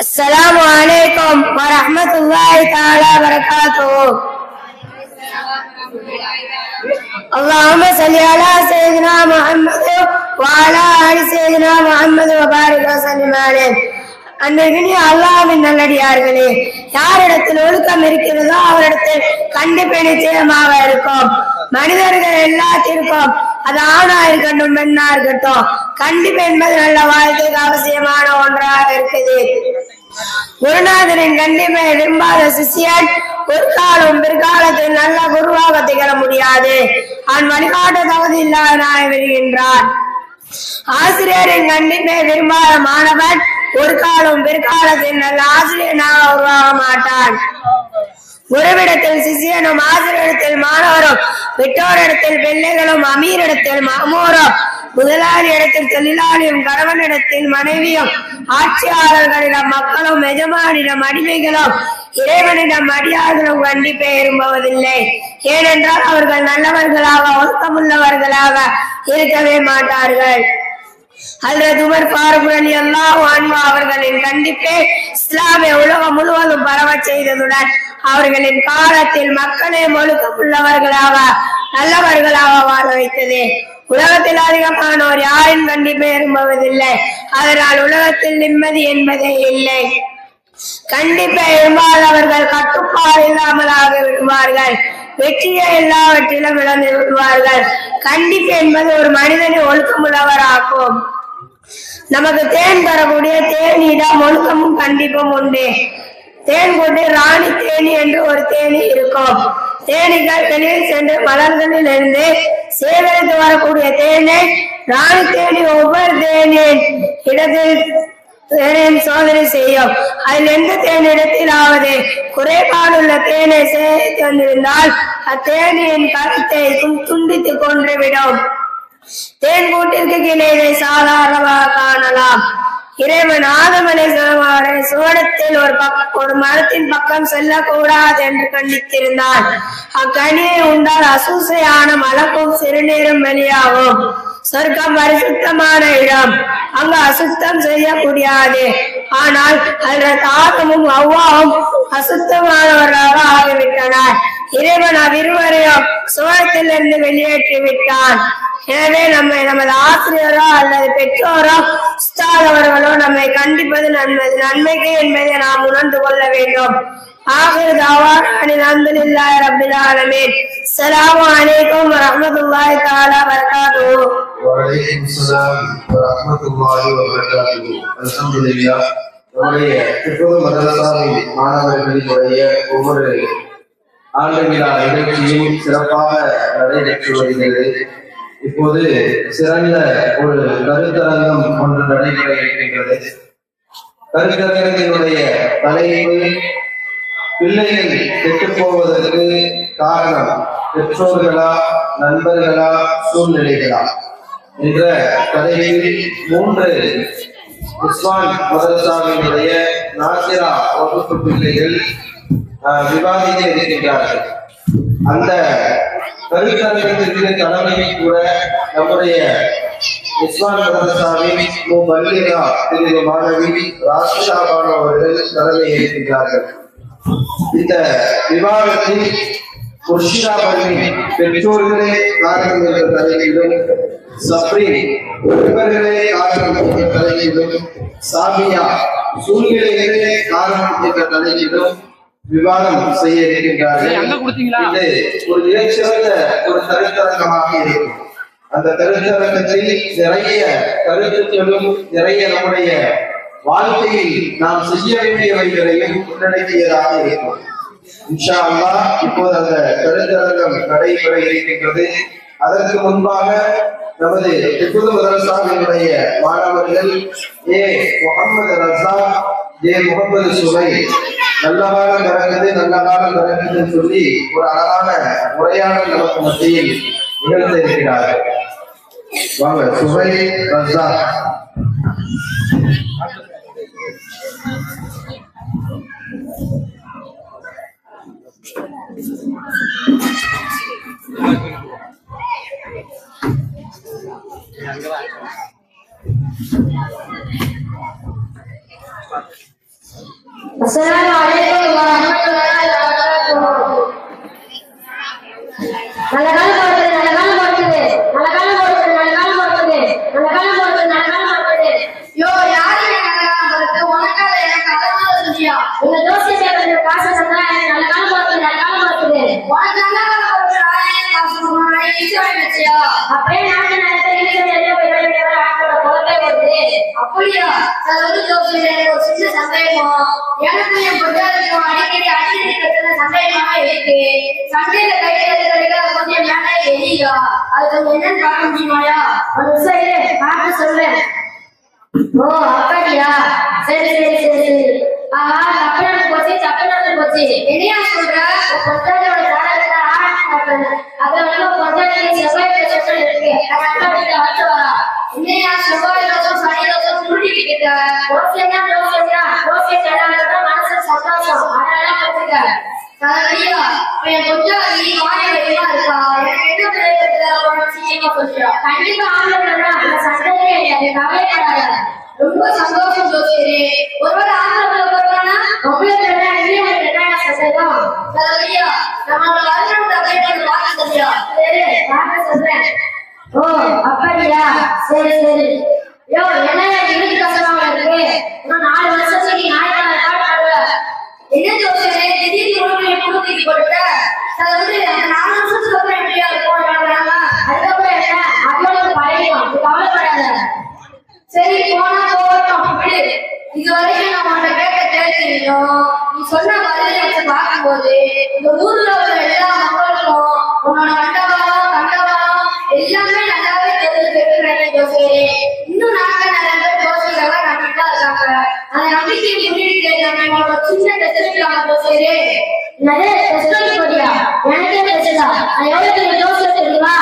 அஸ்ஸலாமு அலைக்கும் வரஹ்மத்துல்லாஹி தஆலா வபரகாத்துஹு. اللهم صل على سيدنا محمد وعلى آل سيدنا محمد وبارك وسلم عليه. அன்பிற்குரிய அல்லாஹ்வின் நல்லடியார்களே, யாரிடத்தில் ஒழுக்கம் இருக்கிறதோ அவரிடத்தில் கண்டிப்பா நிச்சயமாக இருக்கும். மனிதர்கள் எல்லாத்திற்கும், அது ஆணா இருக்கட்டும் பெண்ணா இருக்கட்டும், கண்டிப்பு என்பது நல்ல வாழ்க்கைக்கு அவசியமான ஒன்றாக இருக்குது. குருநாதரின் கண்டிப்பை விரும்பாத சிஷியன் ஒரு காலம் பிற்காலத்தில் நல்ல குருவாக திகழ முடியாது. அவன் வழிகாட்ட தகுதி இல்லாதனாய் வருகின்றான். ஆசிரியரின் கண்டிப்பை விரும்பாத மாணவன் ஒரு காலம் பிற்காலத்தில் நல்ல ஆசிரியனாக உருவாக மாட்டான். குருவிடத்தில் சிஷியனும், ஆசிரியரிடத்தில் மாணவரும், பெற்றோரிடத்தில் பிள்ளைகளும், அமீரிடத்தில் மாமூரும், முதலாளி இடத்தில் தொழிலாளியும், கணவனிடத்தில் மனைவியும், ஆட்சியாளர்களிடம் மக்களும், எஜமானிடம் அடிமைகளும், இறைவனிடம் அடியார்களும் கண்டிப்பே விரும்புவதில்லை. ஏனென்றால் அவர்கள் நல்லவர்களாக ஒழுக்கமுள்ளவர்களாக இருக்கவே மாட்டார்கள். ஹஜ்ரத் உமர் ஃபாரூக் ரலியல்லாஹு அன்ஹு அவர்களின் கண்டிப்பே இஸ்லாமை உலகம் முழுவதும் பரவச் செய்ததுடன் அவர்களின் காலத்தில் மக்களை ஒழுக்கமுள்ளவர்களாக நல்லவர்களாக வாழ வைத்தது. உலகத்தில் அதிகமானோர் யாரின் கண்டிப்பை விரும்புவதில்லை. அதனால் உலகத்தில் நிம்மதி என்பதே இல்லை. கண்டிப்பை விரும்பாதவர்கள் கட்டுப்பாடு இல்லாமலாக விடுவார்கள், வெற்றியை எல்லாவற்றிலும் இழந்து விடுவார்கள். கண்டிப்பு என்பது ஒரு மனிதனை ஒழுக்கமுள்ளவராகும். நமக்கு தேன் தரக்கூடிய தேனியிடம் ஒழுக்கமும் கண்டிப்பும் உண்டு. தேன் கொண்டு ராணி தேனி என்று ஒரு தேனி இருக்கும். தேனீக்கள் வெளியில் சென்று மலர்களில் இருந்து சேகரித்து வரக்கூடிய தேனை ராணி தேனி ஒவ்வொரு தேனின் இடத்தில் தேனின் சோதனை செய்யும். அதில் எந்த தேனிடத்திலாவது குறைபாடுள்ள தேனை சேகரித்து வந்திருந்தால் அத்தேனியின் கருத்தை துண்டித்து கொன்றுவிடும். தேன் கூட்டிற்கு கீழே இதை சாதாரணமாக காணலாம். இறைவன் ஆதம் அலைஹிஸ்ஸலாம் சுவனத்தில் ஒரு மரத்தின் பக்கம் செல்லக்கூடாது என்று கண்டித்திருந்தான். அக்கனியை உண்டால் அசூசையான மலக்கும் சிறுநீரும் வெளியாகும். சொர்க்கம் பரிசுத்தமான இடம், அங்கு அசுத்தம் செய்ய முடியாது. ஆனால் ஹஜ்ரத் ஆதமும் ஹவ்வாவும் அசுத்தமானவர்களாக ஆகிவிட்டனர். இறைவன் அவ்விருவரையும் சுவனத்திலிருந்து வெளியேற்றி விட்டான். எனவே நம்மை நமது ஆசிரியரோ அல்லது பெற்றோரோ உஸ்தாத் அவர்களோ நம்மை கண்டிப்பது நன்மைக்கு என்பதை நாம் உணர்ந்து கொள்ள வேண்டும். ஆகிர் தஅவானா அல்ஹம்துலில்லாஹி ரப்பில் ஆலமீன். அஸ்ஸலாமு அலைக்கும் வரஹ்மத்துல்லாஹி தஆலா வபரகாத்துஹு. வலைக்கும் ஸலாம் வரஹ்மத்துல்லாஹி வபரகாத்துஹு. அல்ஹம்துலில்லாஹ். நம்முடைய திருப்பூர் மதரசாவின் மாணவர்களுடைய ஒவ்வொரு ஆண்டு விழா நிகழ்ச்சியும் சிறப்பாக நடைபெற்று வருகிறது. இப்போது சிறந்த ஒரு கருத்தரங்கம் ஒன்று நடைபெற இருக்கின்றது. கருத்தரங்கத்தினுடைய தலைப்பு பிள்ளைகள் கெட்டு போவதற்கு காரணம் பெற்றோர்களா, நண்பர்களா, சூழ்நிலைகளா என்ற தலைப்பில் 3 உஸ்மான் மதரசாவினுடைய நாசிரா வகுப்பு பிள்ளைகள் விவாதிக்க இருக்கின்றார்கள். அந்த கருத்தரங்கத்திற்கு தலைமையை கூட நம்முடைய இஸ்வான் மதரசாவின் முபல்லிகா பிரிவு மாணவி ராஷிதா பானு அவர்கள் தலைமை ஏற்கின்றார்கள். இந்த விவாதத்தில் முர்ஷிதா பர்வீன் பெற்றோர்களே காரணம் என்ற தலைப்பிலும், சப்ரீன் நண்பர்களே காரணம் என்ற தலைப்பிலும், சாமியா சூழ்நிலைகளே காரணம் என்ற தலைப்பிலும் விவாதம் செய்ய இருக்கின்றார்கள். இது ஒரு இறைச்சிறந்த ஒரு கருத்தரங்கமாக இருக்கும். அந்த கருத்தரங்கத்தில் நிறைய கருத்துக்களும் நிறைய நம்முடைய வாழ்க்கையில் நாம் செய்ய வேண்டியவைகளையும் உள்ளடக்கியதாக இருக்கும். இன்ஷா அல்லாஹ் இப்போது அந்த கருத்தரங்கம் நடைபெற இருக்கின்றது. அதற்கு முன்பாக நமது திபுது மதரசாவினுடைய மாணவர்கள் ஏ முகமது ரஸா, ஏ முகமது சுவை நல்ல காலம் நடக்குது நல்ல காலம் நடக்குதுன்னு சொல்லி ஒரு அழகான உரையாடல் நமக்கு மத்தியில் நிகழ்த்த இருக்கிறார்கள். வாங்க சுவை Raza. Assalamualaikum warahmatullahi wabarakatuh. Yo, யாரு நல்லகாலம் போறது? உனக்கால எனக்கு அழகால சொல்லியா? உங்க தோசை சேவல காசு தந்தா நல்லகாலம் போறது உனக்கு நல்லகாலம் போறது காசு சொன்னா ஈஸியா வெச்சியா? அப்படியே நாட்டு நேரத்துல எல்லாம் போய் ஆட்டோட குழந்தை வருது. அப்படியா? அது தோசை ஒரு சின்ன சந்தேகம். எனக்கு என் பொட்டாளுக்கும் அடிக்கடி கட்டுற சந்தேகமா இருக்கு. சண்டையில கிடைக்காத கொஞ்சம் மேலே எரியா? அது கொஞ்சம் என்னன்னு பார்க்க முடியுமாயா? ஒரு சைடு பார்த்து சொல்றேன். ஓ அப்படியா? சரி சரி சரி சரி. ஆஹா, தப்பனால போச்சு. என்னையா சொல்ற? பொட்டாளோட தாராளத்தை ஆராய்ச்சி பண்றேன். அது வந்து பொட்டாளுக்கு செவ்வாய் தோசை இருக்கு. அது அடுத்து வரா. என்னையா செவ்வாய் தோசை சனி தோசை முடிக்கிட்ட தோசையா தோசை தராதான் மனசு சந்தோஷம். அதெல்லாம் கத்துக்க. சரியா? என் பொட்டாளி மாநிலமா இருக்கா? எனக்கு என்ன பிரயோஜனம்? கண்டிப்பா ஆம்பளை சந்தேகமே இல்லை. கவலைப்படாத. ரொம்ப சந்தோஷம் ஜோசியரே. ஒருவேளை ஆம்பளை வருவானா? உங்களுக்கு என்ன சந்தேகம்? சரியா? நம்மளோட வருஷம் அப்படின்னு பார்க்க தெரியா? சரி பார்க்க சொல்றேன். ஓ அப்படியா? சரி சரி. யோ என்ன இருக்கு கஷ்டமா இருக்கு? இன்னும் 4 வருஷத்துக்கு நாய்க்கான பாடுற என்ன ஜோசியரே திடீர்னு உடனே குடும்பத்துக்கு போட்டுட்ட? அது வந்து 4 வருஷத்துக்கு அப்புறம் எப்படியா இருக்கும்? அதுக்கப்புறம் என்ன அதோட பழையும். கவலைப்படாத. சரி போனா போகட்டும் விடு. இது வரைக்கும் நான் உன்னை கேட்ட கேள்வியும் நீ சொன்ன பதிலை வச்சு பார்க்கும்போது இந்த ஊர்ல உள்ள எல்லா மக்களுக்கும் உன்னோட கண்டவாளம் எல்லாமே நல்லாவே தெரிஞ்சுக்கிறேன் ஜோசியரே. இன்னும் நாங்க நிறைய பேர் ஜோசியெல்லாம் நம்பிட்டு தான் இருக்காங்க. அந்த நம்பிக்கை முன்னிட்டு நம்மளோட சின்ன டெஸ்ட் ஜோசியரே. நிறைய டெஸ்ட் போடியா? எனக்கே டெஸ்டா? நான் எவ்வளவு ஜோசியர் தெரியுமா?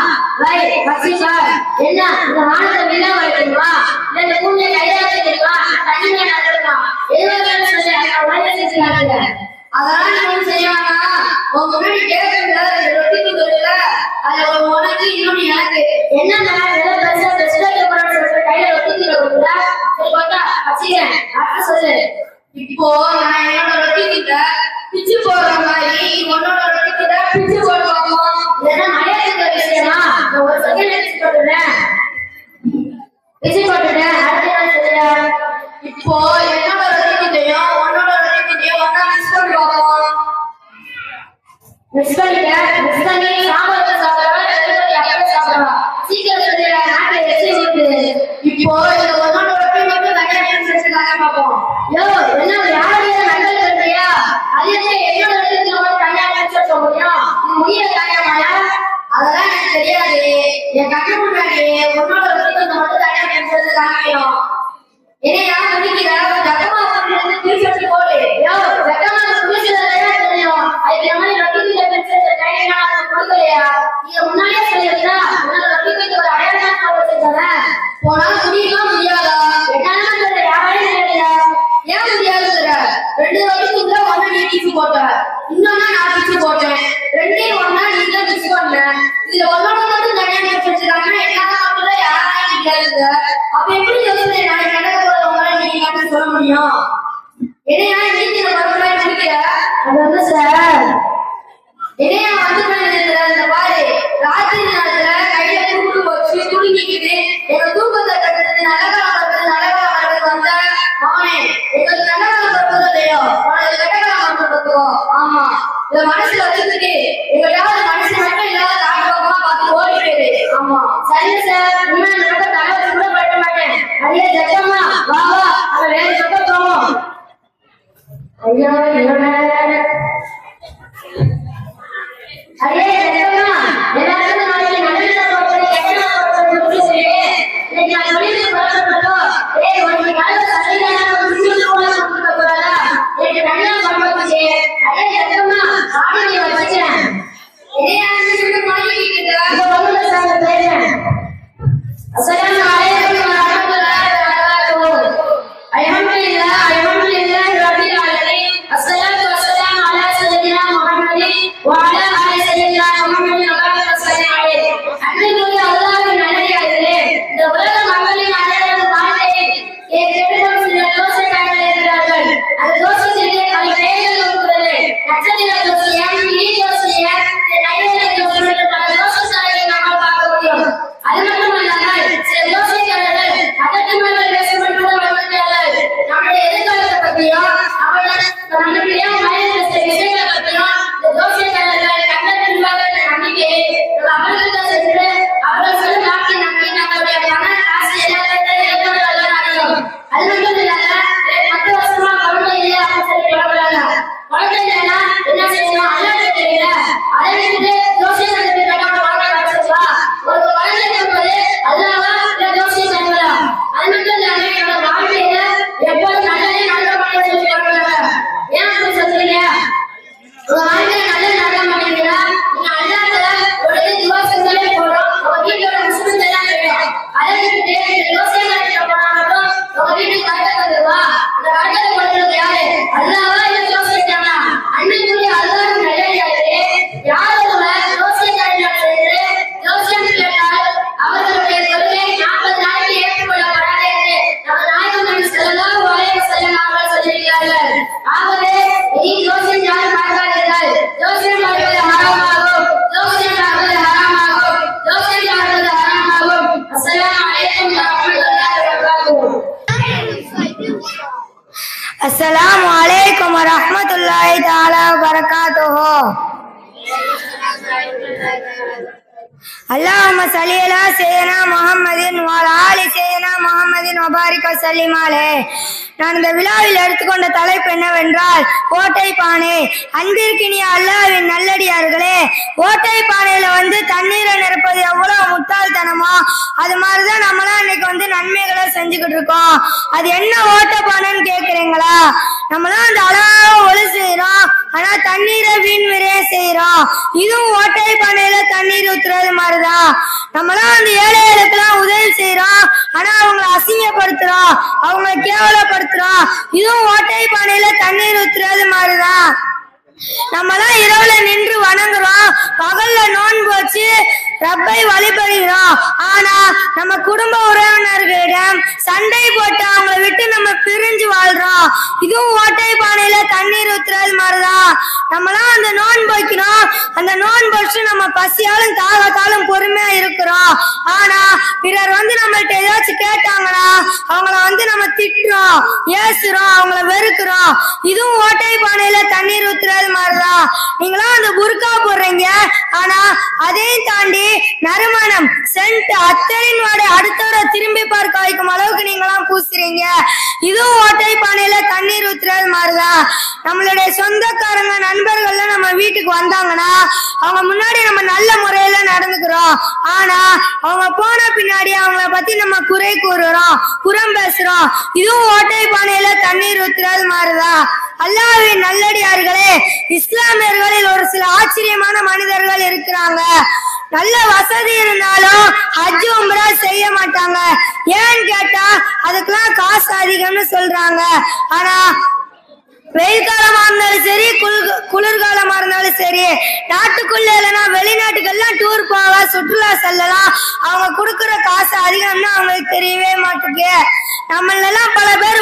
என்ன இந்த வானத்தை வில்லா வளர்க்கணுமா? இல்ல இந்த பூமியை கையாள தெரியுமா? தனிமையா நடக்கணுமா? எதுவும் சொல்லி அதெல்லாம் நீங்க செய்வானா? உன் முன்னாடி கேட்கல ரொட்டி தொழில அதுல ஒரு உனக்கு இன்னொன்னு எனக்கு என்ன கையில ரொட்டி கொடுக்குறா? சரி போட்டா வச்சுக்கிறேன். அப்ப சொல்லு. இப்போ நான் என்னோட ரொட்டி கிட்ட பிச்சு போடுற மாதிரி உன்னோட ரொட்டி கிட்ட பிச்சு போட பார்ப்போம். ஏன்னா மலையாளத்துல விஷயமா நான் ஒரு செகண்ட் பிச்சு போட்டுட்டேன். அடுத்த நாள் சொல்றேன். இப்போ என்னோட ரொட்டி கிட்டையும் உன்னோட ரொட்டி கிட்டையும் ஒன்னா மிக்ஸ் பண்ணி பார்ப்போம். மிக்ஸ் பண்ணி சாம்பார் சாப்பிடலாம் அப்படியே சாப்பிடலாம். சீக்கிரம் சொல்லிடுறேன். நாட்டில் எச்சி இருக்குது. இப்போ இந்த உன்னோட ரொட்டி மட்டும் தனியாக செஞ்சுக்காக பார்ப்போம். யோ என்ன யாரையும் நகல் சொல்றியா? அது என்ன என்னோட ரொட்டி தனியாக சொல்ல முடியும்? முடிய தனியாமாயா? அதெல்லாம் எனக்கு தெரியாது. என் கண்ணு முன்னாடி உன்னோட ரொட்டி மட்டும் தனியாக செஞ்சுக்காக என்னையா முடிக்கிற ஜக்கமா பிரிச்சு போடு. யோ ஜக்கமா பிரிச்சதுல தெரியும். அதுக்கு மாதிரி ரொட்டி பிரிச்சு டைம் கொடுக்கலையா? நீங்க முன்னாடியே சொல்லிருந்தா உன்னோட ரொட்டி ஒரு அடையாளமா வச்சிருக்கேன். போனாலும் முடியுமா முடியாதா? என்னால சொல்ற யாரையும் தெரியல. ஏன் முடியாது சொல்ற? 2 வருஷத்துக்குள்ள ஒன்னா நீ பிச்சு போட்ட, இன்னொன்னா நான் பிச்சு போட்டேன். ரெண்டையும் ஒன்னா நீ தான் பிச்சு பண்ண. இதுல ஒன்னோட மட்டும் தனியா பிரிச்சு வச்சிருக்காங்கன்னா என்னால மட்டும் யாராலையும் முடியாது. அப்ப எப்படி யோசனை நாளைக்கு நடக்க போறது உங்களால நீங்க எனக்கு சொல்ல முடியும்? என்னையா நீங்க மறுபடியும் முடிக்கிற அது வந்து சார் என்னையா வந்து இந்த பாரு ராத்திரி நேரத்துல கையில தூக்கு வச்சு துணிக்கிட்டு எங்க தூக்கத்தை கட்டுறது நல்லகாலம் வர்றது வந்தா அவனே எங்களுக்கு நல்லகாலம் வருவதோ இல்லையோ உனக்கு கெட்டகாலம் வருவதோ. ஆமா இத மனசுல வச்சுக்கிட்டு எங்களாவது மனசு மட்டும் இல்லாத காட்டுமா பார்த்து ஓடி போயிரு. ஆமா சரி சார் இனிமே ரொம்ப தலை வச்சு கூட போயிட மாட்டேன். அடியே ஜட்டம்மா வா வா அவ வேற பக்கம் போவோம். ஐயா अरे देखो ना मेरा तो नाले नजर से बोलते कैसे बोलते से लेकिन थोड़ी सी बात करो ए वो निकाल सही ना कुछ लोग सब बोला एक बढ़िया बात है. अरे देखो ना साड़ी में बच्चे ये आज से माली की तरह तो बोलो साहब पहले अस्सलाम वालेकुम व रहमतुल्लाहि व बरकातहू. अल्हम्दुलिल्लाह रब्बिल आलमीन अस्सलातु वस्सलामु अला सय्यिदिना मुहम्मदिन व अला आलि सय्यिदिना मुहम्मदिन व बारिक वसल्लिम अलैहि. அன்பிற்குரிய அல்லாஹ்வின் நல்லடியார்களே, இந்த உலக மக்களின் அனைவரது வாழ்க்கையில் ஏற்படும் சில தோஷங்கள் இருக்கிறார்கள். அந்த தோஷத்திலே பல பெயர்கள் இருக்கிறது. நட்சத்திர தோஷம், நீ தோஷம், நைவேத்திய தோஷம், பல தோஷங்களை நாம் பார்க்க முடியும். அது மட்டுமல்லாமல் சில தோஷங்கள் அதற்கு மேல் பேசப்பட்டு வருகிறார்கள். நம்முடைய எதிர்காலத்தை பற்றியும் நம்முடைய மனித விஷயங்களை பற்றியும் இந்த தோஷங்கள் கண்டறிவார்கள் நம்பிக்கை அவர்கள் சென்று அவர்கள் சொல்லும் வாக்கை நம்பி நம்மளுடைய பண காசு எல்லாத்தையும் அறியும். அது மட்டும் இல்லாத 10 வருஷமா குழந்தை இல்லை அப்படின்னு சொல்லி சொல்லப்படுறாங்க. குழந்தை இல்லைன்னா என்ன செய்யணும் அல்லாஹ்வுக்கு தெரியல. அதை விட்டு தோஷங்களுக்கு கடவுள் வாழ்க்கை வச்சிருக்கா. ஒரு குழந்தை என்பது அல்லாஹ்வா இல்ல தோஷம் என்பதா? அது மட்டும் இல்லாம என்னோட வாழ்க்கையில எப்போது நல்லதே நடக்க சொல்லி சொல்றாங்க. ஏன் அப்படி சொல்றீங்க? உங்க வாழ்க்கையில நல்லது நடக்க மாட்டேங்கிறா நீங்க அல்லாஹ்ல ஒரு தோஷங்களே போறோம். உங்க வீட்டோட முஸ்லிம்ஸ் எல்லாம் வேணும். அதை விட்டு தோஷங்களை போனாலும் உங்க வீட்டுக்கு கரெக்டா வந்துருவா. அந்த கரெக்டா பண்றது யாரு? அல்லாஹ்வா இல்ல தோஷிக்கானா? அன்னைக்குரிய அல்லாஹ் நல்லடியார்களே, யாரோட தோஷங்களை செய்து தோஷம் கேட்டால் அவர்களுடைய கொள்கை 40 நாளைக்கு ஏற்றுக்கொள்ளப்படாது என்று நமது நாயகம் நபி ஸல்லல்லாஹு அலைஹி வஸல்லம் அவர்கள் சொல்லியிருக்கிறார்கள். ஆகவே இனி தோஷம் யாரும் பார்க்காதீர்கள். தோஷம் பார்ப்பது ஹராமாகும். தோஷம் பார்ப்பது ஹராமாகும். தோஷம் பார்ப்பது ஹராமாகும். அஸ்ஸலாமு அலைக்கும் வ ரஹ்மத்துல்லாஹி வ பரகாத்துஹு. अस्सलामु अलैकुम व रहमतुल्लाहि ताला व बरकातुहू. अल्लाहुम्मा सल्लि अला सय्यिदिना मुहम्मदिन व अला आलि सय्यिदिना मुहम्मदिन व बारिक वसल्लिम अलैहि. நான் இந்த விழாவில் எடுத்துக்கொண்ட தலைப்பு என்னவென்றால் ஓட்டை பானை. அன்பிற்கினிய அல்லாஹ்வின் நல்லடியார்களே, ஓட்டை பானையில தண்ணீரை நிரப்பது எவ்வளவு முட்டாள்தனமோ அது மாதிரிதான் நம்மளாம் இன்னைக்கு நன்மைகளை செஞ்சுக்கிட்டு இருக்கோம். அது என்ன ஓட்டை பானைன்னு கேக்குறீங்களா? நம்மளாம் அந்த அழகாக ஒளி செய்யறோம், ஆனா தண்ணீரை வீண் விரைய செய்யறோம். இதுவும் ஓட்டை பானையில தண்ணீர் ஊத்துறது மாதிரிதான். நம்மளாம் அந்த ஏழைகளுக்கெல்லாம் உதவி செய்யறோம், ஆனா அவங்களை அசிங்கப்படுத்துறோம், அவங்களை கேவலப்படுத்துறோம். இதுவும் ஓட்டை பானையில தண்ணீர் ஊத்துறது மாதிரிதான். நம்மளாம் இரவுல நின்று வணங்குறோம், பகல்ல நோன்பு வச்சு ரப்பை வழிபடுகிறோம். ஆனா நம்ம குடும்ப உறவினர்களிடம் சண்டை போட்டு அவங்களை விட்டு நம்ம பிரிஞ்சு வாழ்றோம். இதுவும் ஓட்டை பானையில தண்ணீர் ஊத்துறது மாதிரிதான். நம்மளாம் அந்த நோன்பு வைக்கிறோம், அந்த நோன்பு வச்சு நம்ம பசியாலும் தாகத்தாலும் பொறுமையா இருக்கிறோம். ஆனா பிறர் நம்மள்ட்ட ஏதாச்சும் கேட்டாங்கன்னா அவங்கள நம்ம திட்டுறோம், ஏசுறோம், அவங்கள வெறுக்கிறோம். இதுவும் ஓட்டை பானையில தண்ணீர் ஊத்துறது மாதிரிதான். நீங்களாம் அந்த புர்கா போடுறீங்க, ஆனா அதையும் தாண்டி நறுமணம் சென்ட் அத்தரின் வாடை அடுத்தவரை திரும்பி பார்க்க வைக்கும் அளவுக்கு நீங்களாம் பூசுறீங்க. இதுவும் ஓட்டை பானையில தண்ணீர் ஊத்துறது மாதிரிதான். நம்மளுடைய சொந்தக்காரங்க நண்பர்கள்ல நம்ம வீட்டுக்கு வந்தாங்கன்னா அவங்க முன்னாடி நம்ம நல்ல முறையில நடந்துக்கிறோம். ஆனா அவங்க போன பின்னாடி அவங்கள பத்தி நம்ம குறை கூறுறோம், புறம் பேசுறோம். இதுவும் ஓட்டை பானையில தண்ணீர் ஊத்துறது மாதிரிதான். அல்லாஹ்வின் நல்லடியார்களே, இஸ்லாமியர்களில் ஒரு சில ஆச்சரியமான மனிதர்கள் இருக்கிறாங்க. நல்ல வசதி இருந்தாலும் ஹஜ் உம்ரா செய்ய மாட்டாங்க. ஏன்னு கேட்டா அதுக்கெல்லாம் காசு அதிகம்னு சொல்றாங்க. ஆனா வெயில் காலமா இருந்தாலும் சரி, குளிர்காலமா இருந்தாலும் சரி, நாட்டுக்கு நாட்டுக்குள்ள இல்லைன்னா வெளிநாட்டுக்கெல்லாம் டூர் போக சுற்றுலா செல்லலாம். அவங்க கொடுக்குற காசு அதிகம்னு அவங்களுக்கு தெரியவே மாட்டேங்குது. நம்மளெல்லாம் பல பேர்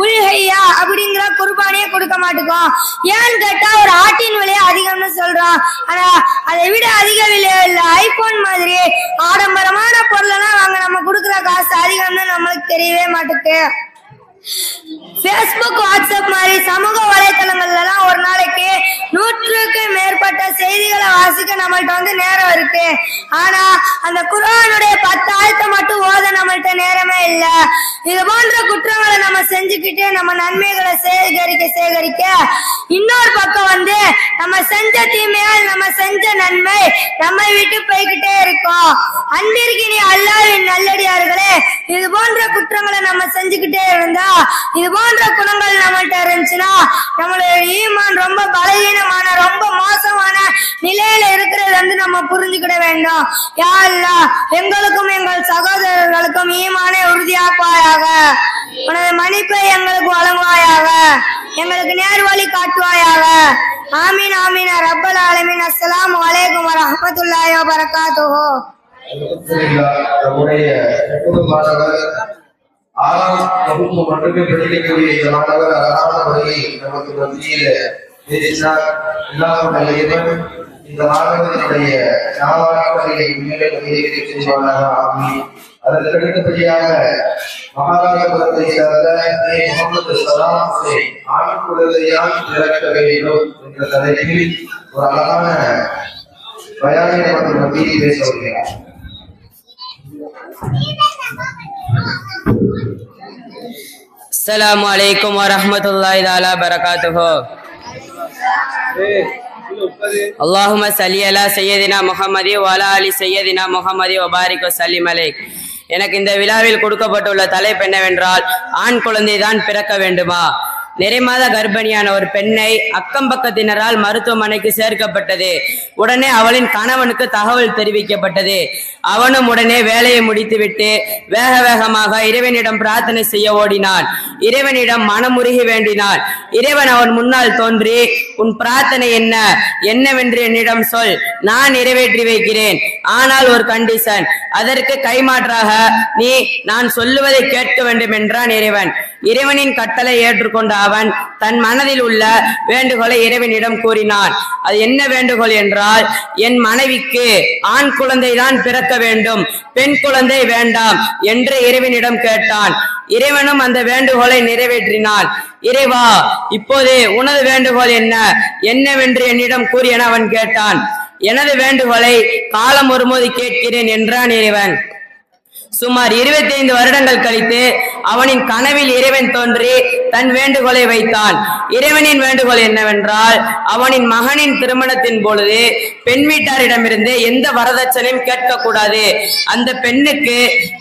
உல்ஹையா அப்படிங்கிற குர்பானியே கொடுக்க மாட்டோம். ஏன்னு கேட்டா ஒரு ஆட்டின் விலையை அதிகம்னு சொல்றோம். ஆனா அதை விட அதிக விலை இல்ல ஐபோன் மாதிரி ஆடம்பரமான பொருளெல்லாம் வாங்க நம்ம கொடுக்குற காசு அதிகம்னு நம்மளுக்கு தெரியவே மாட்டேங்குது. Facebook, WhatsApp மாதிரி சமூக வலைத்தளங்கள்ல எல்லாம் ஒரு நாளைக்கு 100க்கு மேற்பட்ட செய்திகளை வாசிக்க நம்மள்ட்ட நேரம் இருக்கு. ஆனா அந்த குர்ஆனுடைய 10 ஆயத்தை மட்டும் ஓத நம்மள்ட்ட நேரமே இல்ல. இது போன்ற குற்றங்களை நம்ம செஞ்சுக்கிட்டு நம்ம நன்மைகளை சேகரிக்க இன்னொரு பக்கம் நம்ம செஞ்ச தீமையால் நம்ம செஞ்ச நன்மை நம்மை விட்டு போய்கிட்டே இருக்கோம். அன்பிற்கினிய அல்லாஹ்வின் நல்லடியார்களே, இது போன்ற குற்றங்களை நம்ம செஞ்சுக்கிட்டே இருந்தா, இது போன்ற குணங்கள் நம்மள்ட்ட இருந்துச்சுன்னா நம்மளுடைய ஈமான் ரொம்ப பலவீனமான ரொம்ப மோசமான நிலையில இருக்கிறது நம்ம புரிஞ்சுக்கிட வேண்டும். யா அல்லாஹ், எங்களுக்கும் எங்கள் சகோதரர்களுக்கும் ஈமானை உறுதியாக்குவாயாக. உனது மன்னிப்பை எங்களுக்கு வழங்குவாயாக. எங்களுக்கு நேர் வழி காட்டுவாயாக. ஆமீன் ஆமீன் ரப்பல் ஆலமீன். அஸ்ஸலாமு அலைக்கும் வரஹ்மத்துல்லாஹி வபரகாத்துஹு. நம்முடைய மாணவர் 6ஆம் வகுப்பு மட்டுமே படிக்கக்கூடிய இந்த மாணவர் அழகான முறையில் நமக்கு மத்தியில் பேசினார். இந்த மாணவர்களுடைய ஞாபகங்களை மேலும் செய்வானாக. ஆமீன். அதற்கு அடுத்தபடியாக மகாராஜபுரத்தை சேர்ந்த முகமது சலாம் ஆண் குழந்தையால் பிறக்க வேண்டும் என்ற தலைப்பில் ஒரு அழகான பயானை நமக்கு மத்தியில் பேச வருகிறார். अस्सलामु अलैकुम वरहमतुल्लाहि ताला बरकातुहू। अल्लाहुम्मा सल्लि अला सय्यदिना मुहम्मदी व अला आलि सय्यदिना मुहम्मदी व बारिक व सल्लिम अलैஹ். எனக்கு இந்த விழாவில் கொடுக்கப்பட்டுள்ள தலைப்பு என்னவென்றால், ஆண் குழந்தை தான் பிறக்க வேண்டுமா? நிறைமாத கர்ப்பிணியான ஒரு பெண்ணை அக்கம் பக்கத்தினரால் மருத்துவமனைக்கு சேர்க்கப்பட்டது. உடனே அவளின் கணவனுக்கு தகவல் தெரிவிக்கப்பட்டது. அவனும் உடனே வேலையை முடித்துவிட்டு வேக வேகமாக இறைவனிடம் பிரார்த்தனை செய்ய ஓடினான். இறைவனிடம் மனமுருகி வேண்டினான். இறைவன் அவன் முன்னால் தோன்றி, உன் பிரார்த்தனை என்னவென்று என்னிடம் சொல், நான் நிறைவேற்றி வைக்கிறேன். ஆனால் ஒரு கண்டிஷன், அதற்கு கைமாற்றாக நீ நான் சொல்லுவதை கேட்க வேண்டும் என்றான் இறைவன். இறைவனின் கட்டளை ஏற்றுக்கொண்ட அவன் தன் மனதில் உள்ள வேண்டுகோளை இறைவனிடம் கூறினான். அது என்ன வேண்டுகோள் என்றால், என் மனைவிக்கு ஆண் குழந்தை தான் பிறக்க வேண்டும், பெண் குழந்தை வேண்டாம் என்று இறைவனிடம் கேட்டான். இறைவனும் அந்த வேண்டுகோளை நிறைவேற்றினான். இறைவா, இப்போது உனது வேண்டுகோள் என்னவென்று என்னிடம் கூறி என அவன் கேட்டான். எனது வேண்டுகோளை காலம் ஒருமோது கேட்கிறேன் என்றான் இறைவன். சுமார் 25 வருடங்கள் கழித்து அவனின் கனவில் இறைவன் தோன்றி தன் வேண்டுகோளை வைத்தான். இறைவனின் வேண்டுகோள் என்னவென்றால், அவனின் மகனின் திருமணத்தின் பொழுது பெண் வீட்டாரிடமிருந்து எந்த வரதட்சணையும் கேட்கக்கூடாது. அந்த பெண்ணுக்கு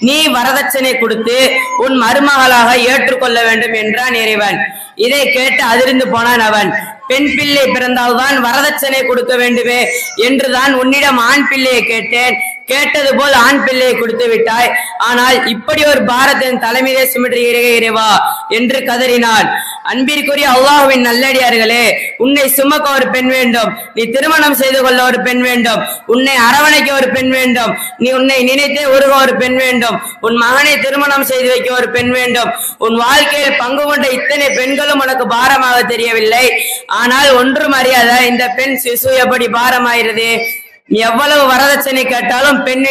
நீ வரதட்சணை கொடுத்து உன் மருமகளாக ஏற்றுக்கொள்ள வேண்டும் என்றான் இறைவன். இதை கேட்டு அதிர்ந்து போனான் அவன். பெண் பிள்ளை பிறந்தால்தான் வரதட்சணை கொடுக்க வேண்டுமே என்றுதான் உன்னிடம் ஆண் பிள்ளையை கேட்டேன். கேட்டது போல் ஆண் பிள்ளையை கொடுத்து விட்டாய். ஆனால் இப்படி ஒரு பாரத்தின் தலைமையிலே சுமற்றுகிறே இறைவா என்று கதறினான். அன்பிற்குரிய அல்லாஹ்வின் நல்லடியார்களே, உன்னை சுமக்க ஒரு பெண் வேண்டும், நீ திருமணம் செய்து கொள்ள ஒரு பெண் வேண்டும், உன்னை அரவணைக்க ஒரு பெண் வேண்டும், நீ உன்னை நினைத்தே உருக ஒரு பெண் வேண்டும், உன் மகனை திருமணம் செய்து வைக்க ஒரு பெண் வேண்டும். உன் வாழ்க்கையில் பங்கு கொண்ட இத்தனை பெண்களும் உனக்கு பாரமாக தெரியவில்லை. ஆனால் ஒன்றும் அறியாத இந்த பெண் சிசு எப்படி பாரமாயிருது? நீ எவ்வளவு வரதட்சணை கேட்டாலும் பெண்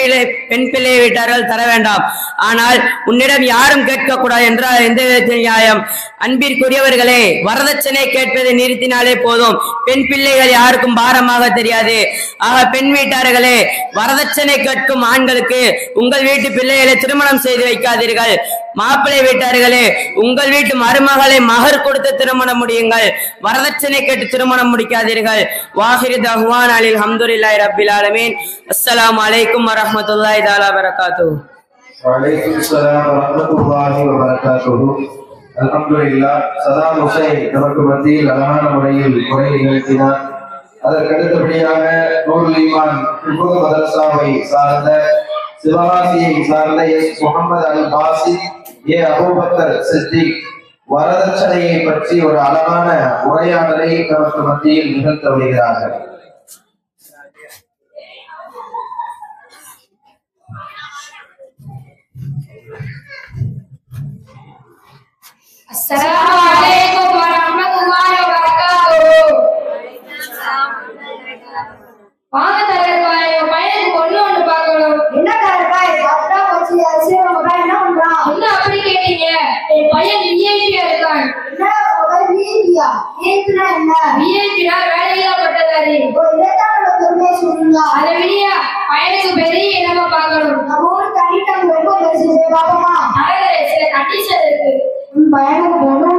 பிள்ளையை வீட்டார்கள் தர வேண்டாம். ஆனால் உன்னிடம் யாரும் கேட்க கூடாது என்றால் எந்த விதத்தில் நியாயம்? அன்பிற்குரியவர்களே, வரதட்சணை கேட்பதை நிறுத்தினாலே போதும், பெண் பிள்ளைகள் யாருக்கும் பாரமாக தெரியாது. ஆக பெண் வீட்டார்களே, வரதட்சணை கேட்கும் ஆண்களுக்கு உங்கள் வீட்டு பிள்ளைகளை திருமணம் செய்து வைக்காதீர்கள். மாப்பிள்ளை வீட்டார்களே, உங்கள் வீட்டு மருமகளை மகர் கொடுத்து திருமணம் முடியுங்கள், வரதட்சணை கேட்டு திருமணம் முடிக்காதீர்கள். வாஹிரு தஹ்வான் அலில் ஹம்துலில்லாஹி ரப்பில் ஆலமீன். அஸ்ஸலாமு அலைக்கும் வரஹ்மத்துல்லாஹி தஆலா பரகாத்துஹு. வலைக்கும் ஸலாம் வரஹ்மத்துல்லாஹி வபரகாத்துஹு. அல்ஹம்துலில்லாஹ். சதாம் ஹுசைன் நமக்கு மத்தியில் அழகான முறையில் உரை நிகழ்த்தினார். அதற்கு அடுத்தபடியாக நூருல் ஈமான் மதரசாவை சார்ந்த சிவகாசியை சார்ந்த எஸ் முகமது அல் பாசித் ஏ அபூபக்கர் சித்திக் வரதட்சணையை பற்றி ஒரு அழகான உரையாடலை நமக்கு மத்தியில் நிகழ்த்த வருகிறார்கள். அஸ்ஸலாமு அலைக்கும் வரஹ்மத்துல்லாஹி வபரகாத்துஹு. வாங்க தலைவர்களே, என் பையனுக்கு பொண்ணு ஒண்ணு பார்க்கணும். என்ன காரக்காய் சாப்பிட்டா போச்சு அரிசி உங்க என்ன பண்றான்? என்ன அப்படி கேட்டீங்க? என் பையன் விஐபியா இருக்கான். என்ன வீதியா வீட்டுனா என்ன? விஐபியா வேலையில்லா பட்டதாரி. ஒரு இலக்கான பெருமையை சொல்லுங்க. அதை விடியா பையனுக்கு பெரிய இடமா பார்க்கணும். நம்ம ஊர் தனிட்டம் ரொம்ப பெருசு பாப்பமா. அழகரே, சில கண்டிஷன் இருக்கு. உன் பையனுக்கு பொண்ணு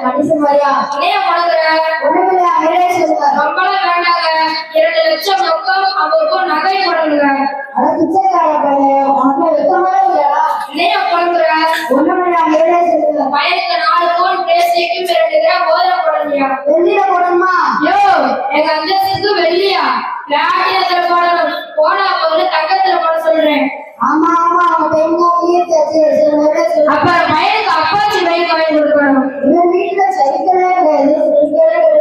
கண்டிஷன் மாதிரியா? இணைய முழங்குற ஒண்ணுமில்லையா மேலே சொல்லுங்க. ரொம்பலாம் வேண்டாங்க. 2 லட்சம் ரொக்கம் 50 ரூபாய் நகை போடணுங்க. அட பிச்சைக்கார பையன் உனக்கு வெக்கமா இல்லையா? இணைய முழங்குற ஒண்ணுமில்லையா மேலே சொல்லுங்க. பையனுக்கு 4 போன் பேசிக்கும் 2 கிராம் போதனை போடணுங்க. வெள்ளியில போடணுமா? யோ, எங்க அந்தஸ்துக்கு வெள்ளியா பிளாட்டினத்துல போடணும். போனா போது தங்கத்துல போட சொல்றேன். ஆமா ஆமா அவன் பையனுக்கு வீட்டாச்சு சில மேலே சொல்லுங்க. அப்ப பையனுக்கு அப்பாச்சி பைக் வாங்கி கொடுக்கணும். இவன் வீட்டுல சைக்கிளே கிடையாது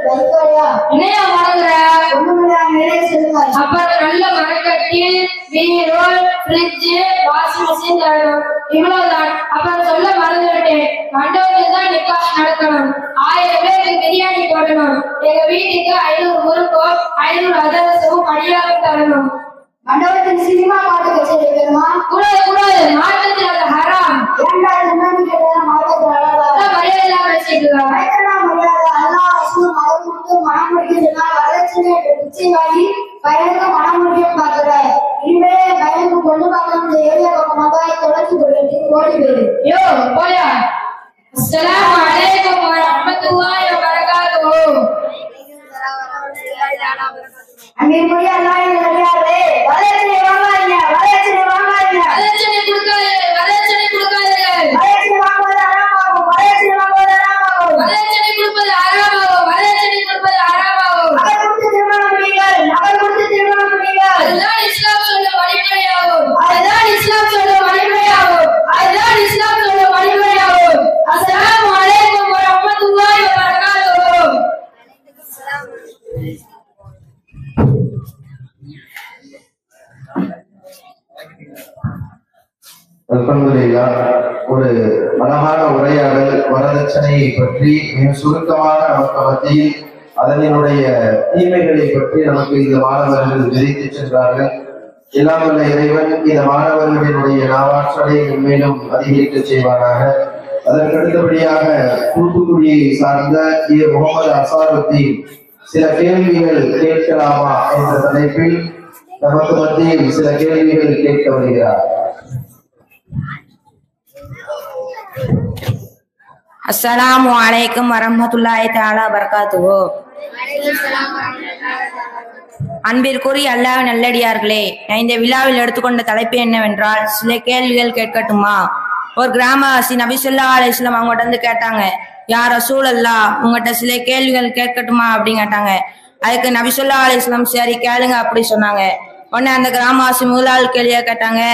பைக்காரியா? இணைய முழங்குற ஒண்ணுமில்லையா மேலே சொல்லுங்க. அப்புறம் நல்ல மரக்கட்டில் பீரோ ஃப்ரிட்ஜ் வாஷிங் மிஷின் தரணும். இவ்வளவுதான். அப்புறம் சொல்ல மறந்துவிட்டேன், மண்டபத்தில் தான் நிக்கா நடக்கணும். 1000 பேருக்கு பிரியாணி போடணும். எங்க வீட்டுக்கு 500 முறுக்கோ 500 அதிரசமும் பணியாரம் தரணும். மண்டபத்தில் சினிமா பாட்டு கச்சேரி வைக்கணுமா? கூடாது கூடாது, மாற்றத்தில் அது ஹராம். ஏன்டா என்னன்னு கேட்டா மாட்டத்தில் அழகா மரியாதை இல்லாம பேசிட்டு இருக்காங்க. பயக்கடா மரியாதை அல்லா ரசூல் மதம் கொடுத்து மனம் முடிக்கிறதுனா வரலட்சுமி பிச்சை வாங்கி பையனுக்கு மனம் முடியும் பாக்குற. இனிமே பையனுக்கு பொண்ணு பார்க்கணும். இந்த ஏரியா பக்கமாக தொலைச்சு போயிட்டு ஓடி போயிரு. யோ போயா. அஸ்ஸலாமு அலைக்கும் வரஹ்மத்துல்லாஹி வபரகாத்துஹு. அன்னைக்கு அல்லாஹ் நிறையாரு வரலட்சுமி வாங்காதீங்க, வரலட்சுமி வாங்காதீங்க, வரதட்சணை கொடுக்காதீர்கள், வரதட்சணை கொடுக்காதீர்கள். வரலட்சுமி வாங்குவது அறமாகும், வரலட்சுமி வாங்குவது அறமாகும். வரதட்சணை கொடுப்பது ஹராமாகும், வரதட்சணை கொடுப்பது ஹராமாகும். நகை கொடுத்து திருமணம் முடியுங்கள், நகை கொடுத்து திருமணம் முடியுங்கள். அதுதான் இஸ்லாம் சொல்லும் வழிமுறையாகும், அதுதான் இஸ்லாம் சொல்லும் வழிமுறையாகும், அதுதான் இஸ்லாம் சொல்லும் வழிமுறையாகும். அஸ்ஸலாமு அலைக்கும் வரஹ்மத்துல்லாஹி வபரகாத்துஹு. அல்ஹம்துலில்லாஹ். ஒரு அழகான உரையாடல் வரதட்சணையை பற்றி மிக சுருக்கமான நமக்கு மத்தியில் அதனுடைய தீமைகளை பற்றி நமக்கு இந்த மாணவர்கள் விதைத்து சென்றார்கள். எல்லாம் வல்ல இறைவன் இந்த மாணவர்களினுடைய நாவாற்றலை மேலும் அதிகரிக்க செய்வாராக. அதற்கு அடுத்தபடியாக தூத்துக்குடியை சார்ந்த முகமது அசாருத்தீன் சில கேள்விகள் கேட்கலாமா என்ற தலைப்பில் நமக்கு மத்தியில் சில கேள்விகள் கேட்க வருகிறார். அஸ்ஸலாமு அலைக்கும் வரஹ்மத்துல்லாஹி தஆலா வபரகாத்துஹு. அன்பிற்குரிய அல்லாஹ் நல்லடியார்களே, நான் இந்த விழாவில் எடுத்துக்கொண்ட தலைப்பு என்னவென்றால் சில கேள்விகள் கேட்கட்டுமா? ஒரு கிராமவாசி நபி ஸல்லல்லாஹு அலைஹி வஸல்லம் அவங்ககிட்ட வந்து கேட்டாங்க, யா ரசூலல்லாஹ், உங்ககிட்ட சில கேள்விகள் கேட்கட்டுமா அப்படின்னு கேட்டாங்க. அதுக்கு நபி ஸல்லல்லாஹு அலைஹி வஸல்லம் சரி கேளுங்க அப்படி சொன்னாங்க. உடனே அந்த கிராமவாசி முதலாளி கேள்வியா கேட்டாங்க,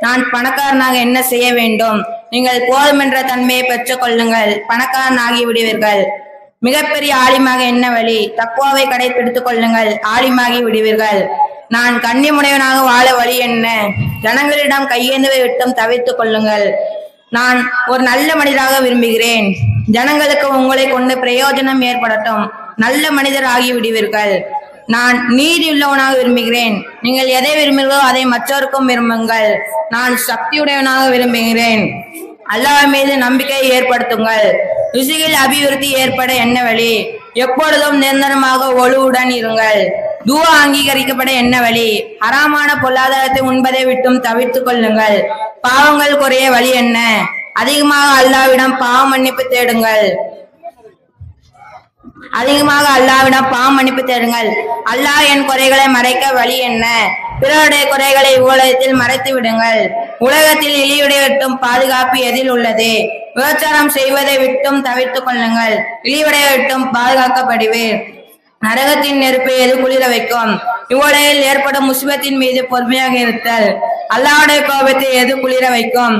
நான் பணக்காரனாக என்ன செய்ய வேண்டும்? நீங்கள் போதும் என்ற தன்மையை பெற்றுக் கொள்ளுங்கள், பணக்காரன் ஆகி விடுவீர்கள். மிகப்பெரிய ஆலிமாக என்ன வழி? தக்வாவை கடைபிடித்துக் கொள்ளுங்கள், ஆலிமாகி விடுவீர்கள். நான் கண்ணியமுடையவனாக வாழ வழி என்ன? ஜனங்களிடம் கையேந்துவை விட்டும் தவிர்த்துக் கொள்ளுங்கள். நான் ஒரு நல்ல மனிதராக விரும்புகிறேன், ஜனங்களுக்கு உங்களை கொண்டு பிரயோஜனம் ஏற்படட்டும், நல்ல மனிதர் ஆகி விடுவீர்கள். நான் நீதியுள்ளவனாக விரும்புகிறேன், நீங்கள் எதை விரும்புகிறோ அதை மற்றவருக்கும் விரும்புங்கள். நான் சக்தியுடையவனாக விரும்புகிறேன், அல்லாஹ் மீது நம்பிக்கையை ஏற்படுத்துங்கள். ருசியில் அபிவிருத்தி ஏற்பட என்ன வழி? எப்பொழுதும் நிரந்தரமாக ஒழுவுடன் இருங்கள். துவா அங்கீகரிக்கப்பட என்ன வழி? ஹராமான பொருளாதாரத்தை உண்பதை விட்டும் தவிர்த்து கொள்ளுங்கள். பாவங்கள் குறைய வழி என்ன? அதிகமாக அல்லாஹ்விடம் பாவ மன்னிப்பு தேடுங்கள், அதிகமாக அல்லாஹ்விடம் பாவ மன்னிப்பு தேடுங்கள். அல்லாஹ் என் குறைகளை மறைக்க வழி என்ன? பிறருடைய குறைகளை உலகத்தில் மறைத்து விடுங்கள். உலகத்தில் இழிவுடைய விட்டும் பாதுகாப்பு எதில் உள்ளது? விபச்சாரம் செய்வதை விட்டும் தவிர்த்து கொள்ளுங்கள், இழிவுடைய விட்டும் பாதுகாக்கப்படுவீர். நரகத்தின் நெருப்பை எது குளிர வைக்கும்? இவ்வுலகில் ஏற்படும் முஸ்லிமத்தின் மீது பொறுமையாக இருத்தல். அல்லாஹ்வுடைய கோபத்தை எது குளிர வைக்கும்?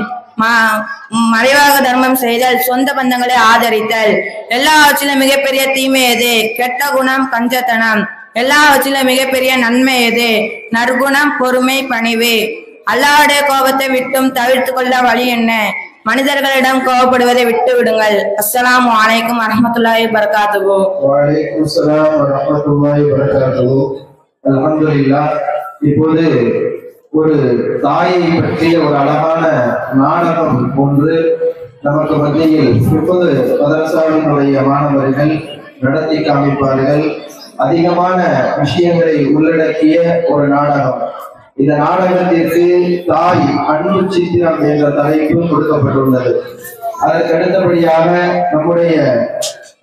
மறைவாக தர்மம் செய்தல், சொந்த பந்தங்களை ஆதரித்தல். எல்லாவற்றிலும் மிகப்பெரிய தீமை எது? கெட்ட குணம், கஞ்சத்தனம். எல்லாவற்றிலும் மிகப்பெரிய நன்மை எது? நற்குணம், பொறுமை, பணிவு. அல்லாஹ்வுடைய கோபத்தை விட்டும் தவிர்த்து கொள்ள வழி என்ன? மனிதர்களிடம் கோபப்படுவதை விட்டு விடுங்கள். அஸ்ஸலாமு அலைக்கும் வரஹ்மத்துல்லாஹி வபரகாத்துஹு. வலைக்கும் ஸலாம் வரஹ்மத்துல்லாஹி வபரகாத்துஹு. அல்ஹம்துலில்லாஹ். இப்போது ஒரு தாயை பற்றிய ஒரு அழகான நாடகம் ஒன்று நமக்கு மத்தியில் இப்போது மதரசாவினுடைய மாணவர்கள் நடத்தி காமிப்பார்கள். அதிகமான விஷயங்களை உள்ளடக்கிய ஒரு நாடகம். இந்த நாடகத்திற்கு தாய் அன்பு சித்திரம் என்ற தலைப்பு கொடுக்கப்பட்டுள்ளது. அதற்கு அடுத்தபடியாக நம்முடைய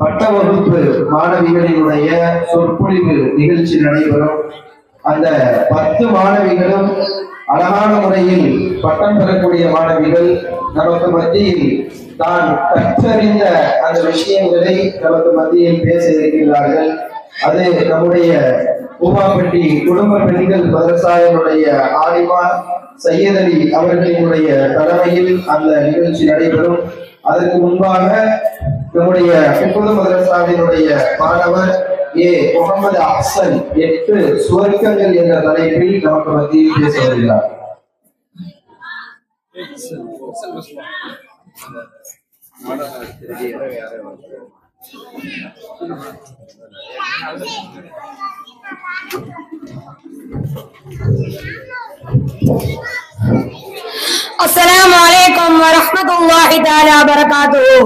பட்ட வகுப்பு மாணவிகளினுடைய சொற்பொழிவு நிகழ்ச்சி நடைபெறும். அந்த 10 மாணவிகளும் அழகான முறையில் பட்டம் பெறக்கூடிய மாணவிகள் நமக்கு மத்தியில் தான் கற்றறிந்த அந்த விஷயங்களை நமக்கு மத்தியில் பேச இருக்கிறார்கள். அது நம்முடைய பூமாப்பட்டி குடும்ப பெண்கள் மதரசாவினுடைய ஆலிமா சையத் அலி அவர்களினுடைய தலைமையில் அந்த நிகழ்ச்சி நடைபெறும். அதற்கு முன்பாக நம்முடைய குடும்ப மதரசாவினுடைய மாணவர் முகமது அஹ்சன் 8 சுவர்க்கங்கள் என்ற தலைப்பில் நமக்கு மத்தியில் பேச வருகிறார். அஸ்ஸலாமு அலைக்கும் வரஹ்மத்துல்லாஹி தஆலா வபரகாத்துஹு.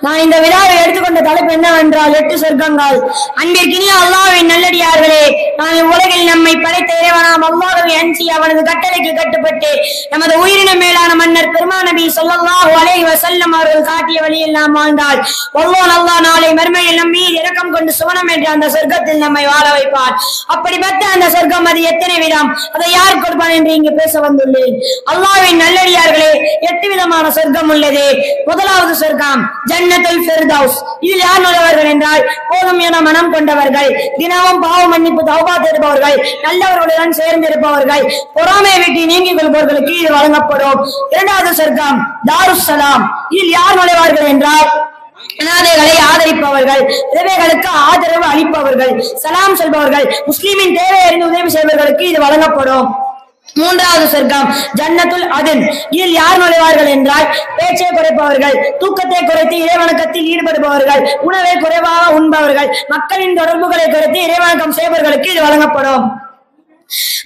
நான் இந்த விழாவை எடுத்துக்கொண்ட தலைப்பு என்னவென்றால் 8 சொர்க்கங்கள். அன்பிற்கினிய அல்லாஹ்வின் நல்லடியார்களே, நான் இவ்வுலகில் நம்மை படைத்த இறைவனாம் அல்லாஹ்வை அஞ்சி அவனது கட்டளைக்கு கட்டுப்பட்டு நமது உயிரின மேலான மன்னர் பெருமான் நபி ஸல்லல்லாஹு அலைஹி வஸல்லம் அவர்கள் காட்டிய வழியில் நாம் வாழ்ந்தால் வல்லாஹ் அல்லாஹ் நாளை மறுமையில் நம் மீது இரக்கம் கொண்டு சுவனம் என்ற அந்த சொர்க்கத்தில் நம்மை வாழ வைப்பார். அப்படிப்பட்ட அந்த சொர்க்கம் அது எத்தனை விதம், அதை யார் கொடுப்பான் என்று இங்கு பேச வந்துள்ளேன். அல்லாஹ்வின் நல்லடியார்களே, 8 விதமான சொர்க்கம் உள்ளது. முதலாவது சொர்க்கம் ஜன்னத்துல் ஃபிர்தௌஸ். இதில் யார் நுழைவார்கள் என்றால் போதும் என மனம் கொண்டவர்கள், தினமும் பாவ மன்னிப்பு தௌபா தேடுபவர்கள், நல்லவர்களுடன் சேர்ந்து இருப்பவர்கள், பொறாமை விட்டு நீங்கிக் கொள்பவர்களுக்கு இது வழங்கப்படும். இரண்டாவது சொர்க்கம் தாருஸ் ஸலாம். இதில் யார் நுழைவார்கள் என்றால் அனாதைகளை ஆதரிப்பவர்கள், விதவைகளுக்கு ஆதரவு அளிப்பவர்கள், சலாம் சொல்பவர்கள், முஸ்லிமின் தேவை அறிந்து உதவி செய்பவர்களுக்கு இது வழங்கப்படும். மூன்றாவது சொர்க்கம் ஜன்னத்துல் அதன். இதில் யார் நுழைவார்கள் என்றால் பேச்சை குறைப்பவர்கள், தூக்கத்தை குறைத்து இறைவணக்கத்தில் ஈடுபடுபவர்கள், உணவை குறைவாக உண்பவர்கள், மக்களின் தொடர்புகளை குறைத்து இறைவணக்கம் செய்பவர்களுக்கு இது வழங்கப்படும்.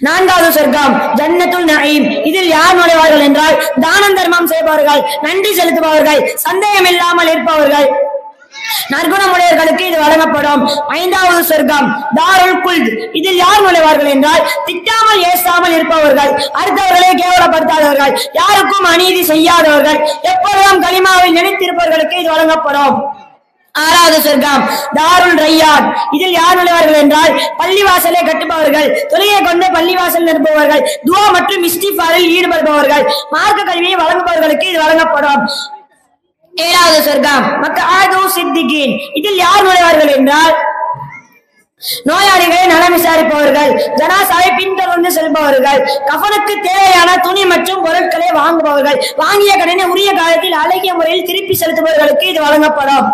நான்காவது சொர்க்கம் ஜன்னத்துல் நஈம். இதில் யார் நுழைவார்கள் என்றால் தானம் தர்மம் செய்பவர்கள், நன்றி செலுத்துபவர்கள், சந்தேகம் இல்லாமல் இருப்பவர்கள், நற்குணமுடையவர்களுக்கு இது வழங்கப்படும். ஐந்தாவது சொர்க்கம் தாருல் குல்த். இதில் யார் நுழைவார்கள் என்றால் திட்டாமல் ஏசாமல் இருப்பவர்கள், அடுத்தவர்களை கேவலப்படுத்தாதவர்கள், யாருக்கும் அநீதி செய்யாதவர்கள், எப்பொழுதும் கலிமாவை நினைத்திருப்பவர்களுக்கு இது வழங்கப்படும். ஆறாவது சொர்க்கம் தாருல் ரையான். இதில் யார் நுழைவார்கள் என்றால் பள்ளிவாசலை கட்டுபவர்கள், தொழுகை கொண்டு பள்ளிவாசல் நிற்பவர்கள், துவா மற்றும் இஸ்திஃபாரில் ஈடுபடுபவர்கள், மார்க்க கல்வியை வழங்குபவர்களுக்கு இது வழங்கப்படும். ஏழாவது சொர்க்கம் மக்ஆது சித்திகீன். இதில் யார் நுழைவார்கள் என்றால் நோயாளிகளை நலம் விசாரிப்பவர்கள், ஜனாசாவை பின்தொடர்ந்து செல்பவர்கள், கஃனுக்கு தேவையான துணி மற்றும் பொருட்களை வாங்குபவர்கள், வாங்கிய கடனை உரிய காலத்தில் அழகிய முறையில் திருப்பி செலுத்துபவர்களுக்கு இது வழங்கப்படும்.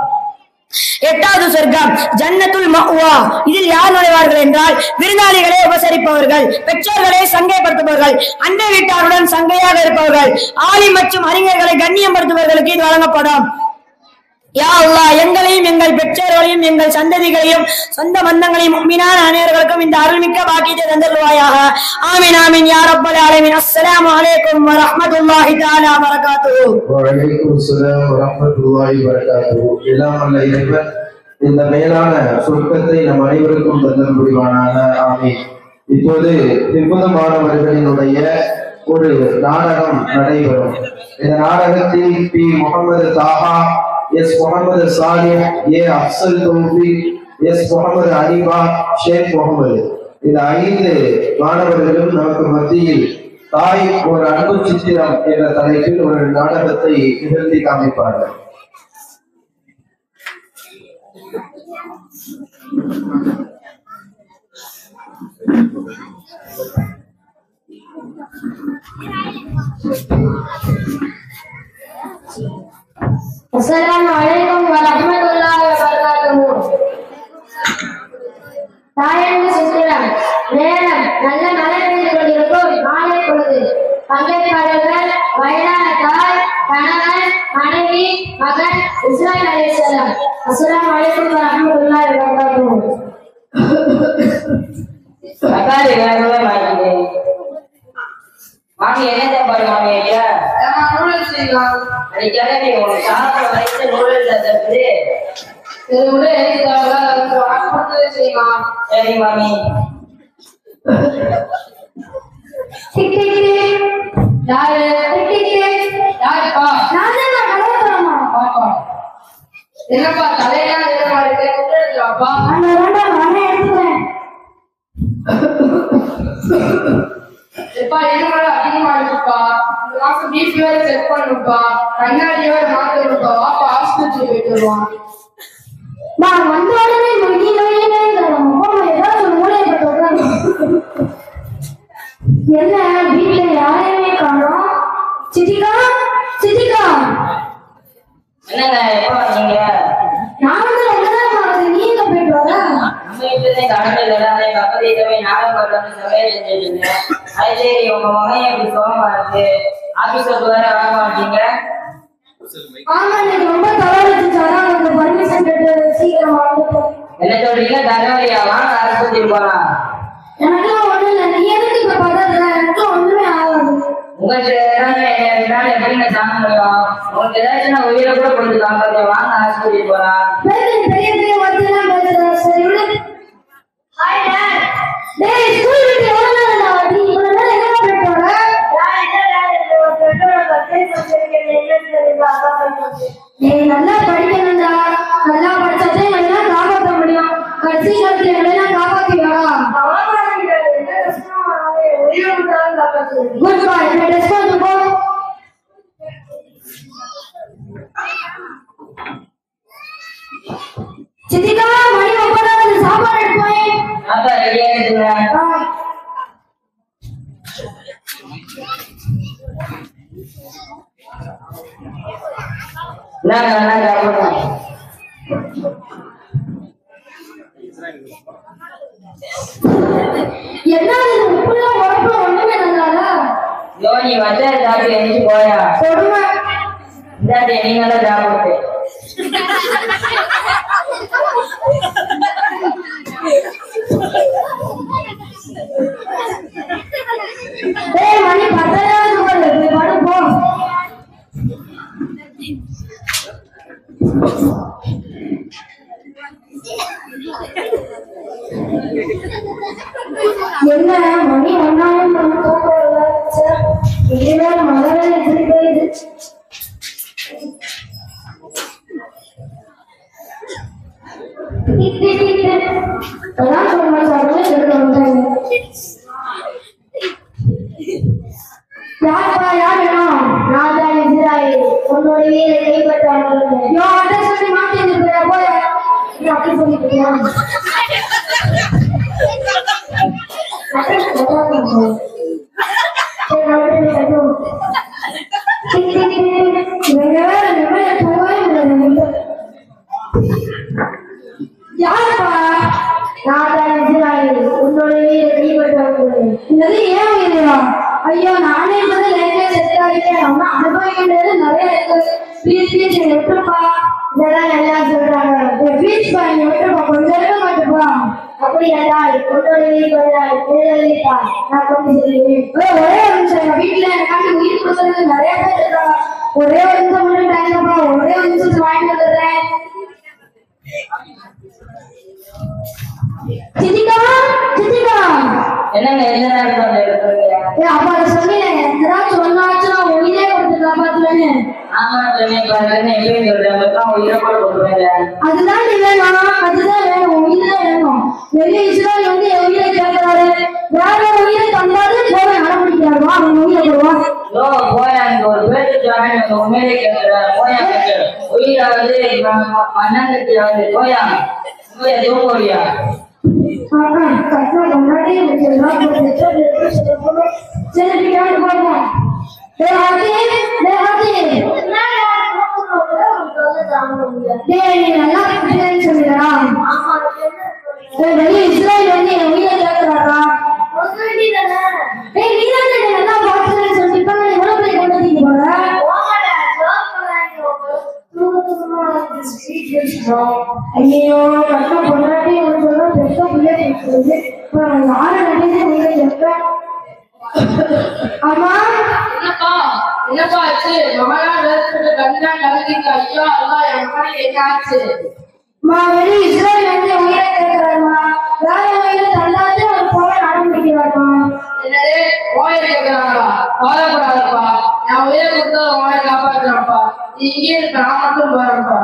எட்டாவது சொர்க்கம் ஜன்னத்துல் மஅவா. இதில் யார் நுழைவார்கள் என்றால் விருந்தாளிகளை உபசரிப்பவர்கள், பெற்றோர்களை சங்கைப்படுத்துபவர்கள், அண்டை வீட்டாருடன் சங்கையாக இருப்பவர்கள், ஆலிம் மற்றும் அறிஞர்களை கண்ணியப்படுத்துபவர்களுக்கு இது வழங்கப்படும். யா அல்லாஹ், எங்களையும் எங்கள் பெற்றோர்களையும் எங்கள் சந்ததிகளையும் சொந்த பந்தங்களையும் முஃமினான அனைவருக்கும் இந்த அருள்மிக்க பாக்கியத்தை தந்தருள்வாயாக. ஆமீன் ஆமீன் யா ரப்பல் ஆலமீன். அஸ்ஸலாமு அலைக்கும் வரஹ்மத்துல்லாஹி தஆலா வபரகாத்துஹு. வலைக்கும் ஸலாம் வரஹ்மத்துல்லாஹி வபரகாத்துஹு. எல்லாம் வல்ல இறைவன் இந்த மேலான சொர்க்கத்தை நம் அனைவருக்கும் தந்தல் புரிவானாக. ஆமீன். இப்போது திருப்பத மாணவர்களினுடைய ஒரு நாடகம் நடைபெறும். இந்த நாடகத்தில் பி முகமது தாஹா, எஸ் முகமது சாலிஹ், ஏ அப்சல் தௌஃபீக், எஸ் முகமது அனிபா, ஷேக் முகமது, இந்த 5 மாணவர்களும் நமக்கு மத்தியில் தாய் ஒரு அன்பு சித்திரம் என்ற தலைப்பில் ஒரு நாடகத்தை நிகழ்த்தி காமிப்பார்கள். அஸ்ஸலாமு அலைக்கும் வரஹ்மத்துல்லாஹி வபரகாத்துஹு. தாயன்பு சித்திரம். நேரம் நல்ல மழை பெய்து கொண்டிருக்கும் மாலை பொழுது. பங்கேற்பாளர்கள் அக்காரு வேறவே மாட்டீங்க. மாமி என்ன சாப்பாடு மாமி ஐயா? நூடுல்ஸ் செய்யலாம். அது கிளம்பி உனக்கு சாப்பிட வயசு நூடுல்ஸ் தருது. சரி விட எழுதி செய்யலாம். சரி மாமி. என்னப்பா தலையெல்லாம் நேரமா இருக்கு. எப்பா என்ன அதிகமா இருக்குப்பா. இந்த மாசம் பிபி வேற செக் பண்ணுப்பா. கண்ணாடி வேற மாத்தணும்ப்பா. வாப்பா ஹாஸ்பிட்டல் போயிட்டு வருவான். நான் வந்த உடனே ஏதாவது மூளையை என்ன வீட்டுல யாரையுமே காணோம். சிதிகா சிதிகா என்னங்க எப்ப வந்தீங்க? நான் வந்து ரொம்ப நேரம் ஆகுது. நீ எங்க போயிட்டு வர? நம்ம வீட்டுல கடவுள் எல்லாமே பக்கத்து வீட்டுல நாடகம் பார்த்து சமையல் செஞ்சுட்டு இருந்தேன். அது சரி உங்க மகன் எப்படி சோகமா இருக்கு? ஆபீஸ்க்கு வேற வர மாட்டீங்க? ஆமா இன்னைக்கு ரொம்ப தவறு அதான் உங்களுக்கு பர்மிஷன் கேட்டு சீக்கிரம் வந்துட்டேன். என்ன சொல்றீங்க? தகவலியா வாங்க ஆஸ்பத்திரி போலாம். எனக்குலாம் ஒண்ணு இல்லை. நீ எதுக்கு இப்ப பதற? எனக்குலாம் ஒண்ணுமே ஆகாது. உங்களுக்கு ஏதாவது எப்படிங்க தாங்க முடியும்? உங்களுக்கு ஏதாச்சும் நான் உயிரை கூட கொடுத்து காப்பாற்ற வாங்க ஆஸ்பத்திரி போலாம். பெரிய பெரிய வார்த்தையெல்லாம் பேசுற. சரி விடு. Hi dad. டேய் ஸ்கூல் விட்டு எவ்வளவு நேரம் ஆகுது? இவ்வளவு நேரம் எங்க போயிட்டு வர? டேய் நல்லா படிக்கணும்டா. நல்லா படிச்சாதான் எல்லாம் காப்பாற்ற முடியும். கடைசி காலத்துல எல்லாம் காப்பாத்திடுவா. குட் பாய். என்ன டெஸ்ட் பண்ணு போ. சித்திகா மணி 9 சாப்பாடு எடுத்து போய். அப்ப ரெடியா இருக்குங்க. என்ன உப்புலாம் உடம்புல ஒண்ணுமே நல்லாதா? யோனி வச்ச சாப்பிட்டு எழுந்து போயா கொடுமை. இந்தாட்டி நீங்கள சாப்பிட்டு டேய் மணி 10 படு போ. என்ன மணி 1 இதுவே மழை எப்படி போயிடுது. அதான் சொல்ல சாப்பிட்டு யாருப்பா யார் வேணும்? நான் தான் இஸ்ராயேல். உன்னோட வீரை கைப்பற்றாங்க. யோ அட்ரஸ் சொல்லி மாட்டேன் போய் அப்படி சொல்லிட்டு யாருப்பா? நான் தான் இஸ்ராயேல். உன்னோட வீரை கைப்பற்றாங்க. என்னது ஏன் வீரா? ஐயோ நானே முதல் லைஃப்ல செட் ஆகிட்டேன். ஆனா அனுபவிக்கிறது நிறைய இருக்கு. ப்ளீஸ் ப்ளீஸ் என்னை விட்டுருப்பா. இதெல்லாம் எல்லாம் சொல்றாங்க. ப்ளீஸ் பா என்னை விட்டுருப்பா. கொஞ்சம் இருக்க மாட்டேப்பா. அப்படி என்றால் உன்னோட வீடு வந்தால் நான் கொண்டு சொல்லுவேன். ஒரே ஒரு நிமிஷம். எங்க வீட்டுல எனக்காண்டி உயிர் கொடுக்கறது நிறைய பேர் இருக்காங்க. ஒரே ஒரு நிமிஷம் மட்டும் டைம்ப்பா. ஒரே ஒரு நிமிஷம் வாங்கிட்டு வந்துடுறேன். சித்திகா சித்திகா என்னங்க என்ன எடுக்கிறீங்க? அப்பா சொன்னேன் ஏதாச்சும் ஒன்னாச்சும் உயிரே கொடுத்து காப்பாத்துவேன்னு. ஆமா சொன்னேன் பாருங்க எப்பயும் சொல்றேன் உயிரை கூட கொடுக்குறேங்க. அதுதான் நீ வேணும். அதுதான் வேணும். உயிரே வேணும். வெளியே இஸ்ராயல் வந்து என் உயிரை கேட்கிறாரு. வேற உயிரை தந்தாரு போய் அடம்பிடிக்கிறாரு. அவன் உயிரை போடுவான். ஓ போயா நீங்க ஒரு பேருக்கு உண்மையிலே கேட்கிறேன். போயா உயிரை வந்து மண்ணங்கட்டி வந்து போயா போயா தூங்கோடியா முன்னாடி சரி போடுவோம். சொல்லிடா வெளியே இஸ்ராயல் வந்து என் உயிரை கேட்கிறாரா? நல்லா பாத்துன்னு சொல்லிட்டு எவ்வளவு பேர் கொண்டு போற? ஐயோ கண்ணா பொண்டாட்டி பெருசா பிள்ளை சொல்லுது. அப்புறம் யாரை நடிகை உயிரை கேட்பேன். அம்மா என்னப்பா ஆச்சு? மகனா கண்ணா கலங்கிட்டு ஐயா அல்லா என் மகனை என்னாச்சு? வெளி இஸ்ரேல் வந்து உயிரை கேட்கிறாருமா. வேற உயிரை தள்ளாது ஒரு போல நடந்துக்கிறாருமா. என்னது உயிரை கேட்கிறாங்களா? கவலைப்படாதப்பா, நான் உயிரை கொடுத்து உயிரை காப்பாற்றுறேன்ப்பா. நீ இங்கே இருக்க, நான் மட்டும் போறேன்ப்பா.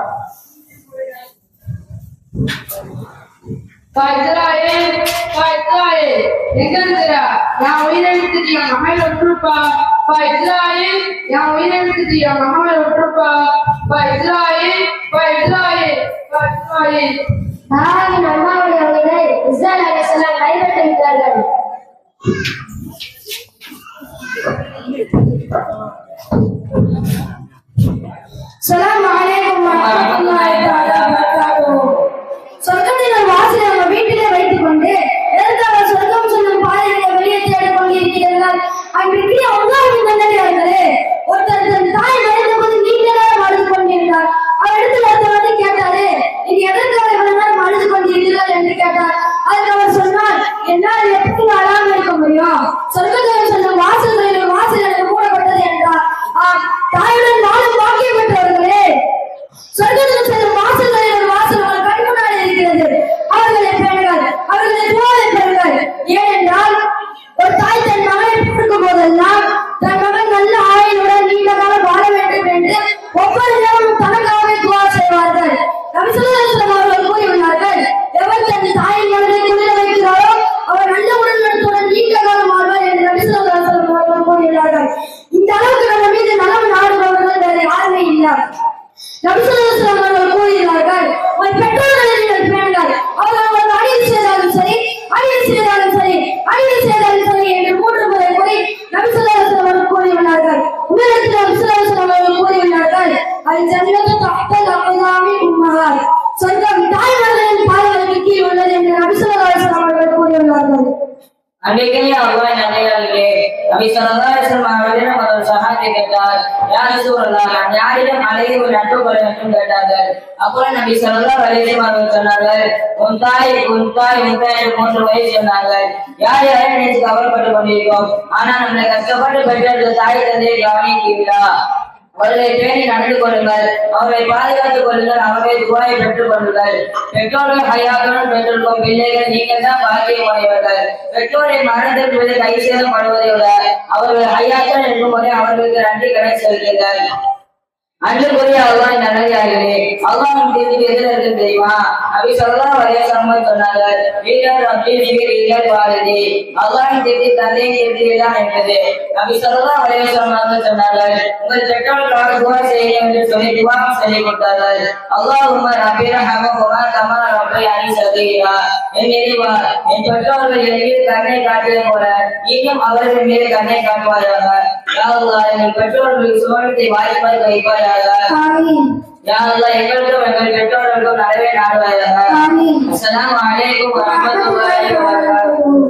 எங்க இருக்கிறா? நான் உயிரை விட்டுட்டு என் மகளை விட்டுருப்பா. இஸ்ராயேல் என் உயிரை விட்டுட்டு என் மகளை விட்டுருப்பா. இஸ்ராயேல் நாராயணன் அண்ணாவுடைய உயிரை இஸ்ரேல் அலைஹிஸ்ஸலாம் கைப்பற்றி விட்டார்கள். ஸலாம் அலைக்கும் வரஹ்மத்துல்லாஹி தஆலா வபரகாத்துஹு. சொர்க்கத்தின் வாசலை நம்ம வீட்டிலே வைத்துக் கொண்டு எதற்காக சொர்க்கம் சொல்லும் பாதைகளை வெளியே தேடிக் கொண்டிருக்கிறீர்கள்? அன்றைக்கு அல்லாஹ்வின் நல்லடியார்களே, ஒருத்தர் தன் தாய் மறைந்த போது நீண்ட நேரம் அழுது கொண்டிருந்தார். அவரிடத்தில் ஒருத்தர் வந்து கேட்டாரு, நீங்க எதற்காக இவ்வளவு நேரம் அழுது கொண்டிருக்கிறீர்கள் என்று கேட்டார். அதுக்கு அவர் சொன்னார், என்னால் எப்படி அழாமல் இருக்க முடியும்? சொர்க்கத்தில் சொல்லும் வாசல்களில் வாசல் எனக்கு மூடப்பட்டது என்றார். தாயுடன் வாழும் பாக்கியம் பெற்றவர்களே, சொர்க்கத்தில் செல்லும் வாசல்களில் ஒரு வாசல் உங்கள் கண் முன்னாடி இருக்கிறது. அவர்களை பெறுங்கள், அவர்களை துவாவை பெறுங்கள். ஏனென்றால் ஒரு தாய் தன் மகனை கொடுக்கும் போதெல்லாம் தன் மகன் நல்ல ஆயுளுடன் நீண்ட காலம் வாழ வேண்டும் என்று ஒவ்வொரு நேரமும் தனக்காகவே துவா செய்வார்கள். நபி ஸல்லல்லாஹு அலைஹி வஸல்லம் அவர்கள் கூறியுள்ளார்கள், எவர் தன் தாயின் மகனை குளிர வைக்கிறாரோ அவர் நல்ல உடல்நலத்துடன் நீண்ட காலம் வாழ்வார் என்று நபி ஸல்லல்லாஹு அலைஹி வஸல்லம் அவர்கள் கூறியுள்ளார்கள். இந்த அளவுக்கு நம்ம மீது நலம் நாடுபவர்கள் வேறு யாருமே இல்லை. நபி ஸல்லல்லாஹு அலைஹி வஸல்லம் அவர்கள் கூறினார்கள், உங்கள் பெற்றோர்களை நீங்கள் பேணுங்கள். அவர்கள் உங்களுக்கு அநீதி செய்தாலும் சரி, அநீதி செய்தாலும் சரி, அநீதி செய்தாலும் சரி என்று 3 முறை கூறி நபி ஸல்லல்லாஹு அலைஹி வஸல்லம் அவர்கள் கூறியுள்ளார்கள். உங்களிடத்தில் நபி ஸல்லல்லாஹு அலைஹி வஸல்லம் அவர்கள் கூறியுள்ளார்கள், அல் ஜன்னத்து தஹ்தல் அக்தாமில் உம்மஹாத். சொர்க்கம் தாய்மார்களின் பாதங்களுக்கு கீழ் உள்ளது என்று நபி ஸல்லல்லாஹு அலைஹி வஸல்லம் அவர்கள் கூறியுள்ளார்கள். அன்றைக்கே அல்லாஹ் நல்லடியார்களே, நபி ஸல்லல்லாஹு அலைஹி வஸல்லம் அவர்களிடம் ஒரு சஹாபி கேட்டார், யா ரசூலல்லாஹ், நான் யாரிடம் அழகி ஒரு நட்பு கொள்ள வேண்டும் கேட்டார்கள். அப்பொழுது நபி ஸல்லல்லாஹு அலைஹி வஸல்லம் அவர்கள் சொன்னார்கள், உன் தாய் என்று 3 முறை சொன்னார்கள். யார் யாரை நினைத்து கவலைப்பட்டுக் கொண்டிருக்கோம், ஆனா நம்மளை கஷ்டப்பட்டு பெற்ற தாய் தந்தையை கவனிக்கிறீர்களா? அவர்களை பேணி நடந்து கொள்ளுங்கள், அவர்களை பாதுகாத்துக் கொள்ளுங்கள், அவர்களை துவாயை பெற்றுக் கொள்ளுங்கள். பெற்றோர்கள் ஹயாத்துடன் பெற்றிருக்கும் பிள்ளைகள் நீங்கள் தான் பாக்கியமுடையவர்கள். பெற்றோரை மரணத்திற்கு கை சேதப்படுவதை விட அவர்கள் ஹயாத்துடன் இருக்கும் போதே அவர்களுக்கு நன்றி கடை செலுத்துங்கள். அன்றுக்குரிய அல்லாஹ் நல்லடியார்களே, அல்லாஹ்வின் தீர்ப்பு எதில் இருக்கு தெரியுமா? நபி ஸல்லல்லாஹு அலைஹி வஸல்லம் சொன்னார்கள், வீரர் ரப்பி வீரர் வாலிதி. அல்லாஹ்வின் தீர்ப்பு தந்தையின் தீர்ப்பில் தான் இருக்குது. நபி ஸல்லல்லாஹு அலைஹி வஸல்லம் சொன்னார்கள், உங்கள் பெற்றோர்களுக்காக துஆ செய்யுங்கள் என்று சொல்லி துஆ சொல்லிக் கொடுத்தார்கள். அல்லாஹும்ம ரப்பி ரஹ்மஹுமா கமா ரப்பயானி ஸகீரா. என் இறைவா, என் பெற்றோர்கள் என் மீது கருணை காட்டியது போல நீயும் அவர்கள் மீது கருணை காட்டுவாயாக. யா அல்லாஹ், என் பெற்றோர்களுக்கு சுவனத்தை வாய்ப்பாய் வைப்பாயாக. யா அல்லாஹ், எங்களுக்கும் எங்கள் பெற்றோர்களுக்கும் நலவே நாடுவாயாக. அஸ்ஸலாமு அலைக்கும் வரஹ்மத்துல்லாஹி வபரகாத்துஹு.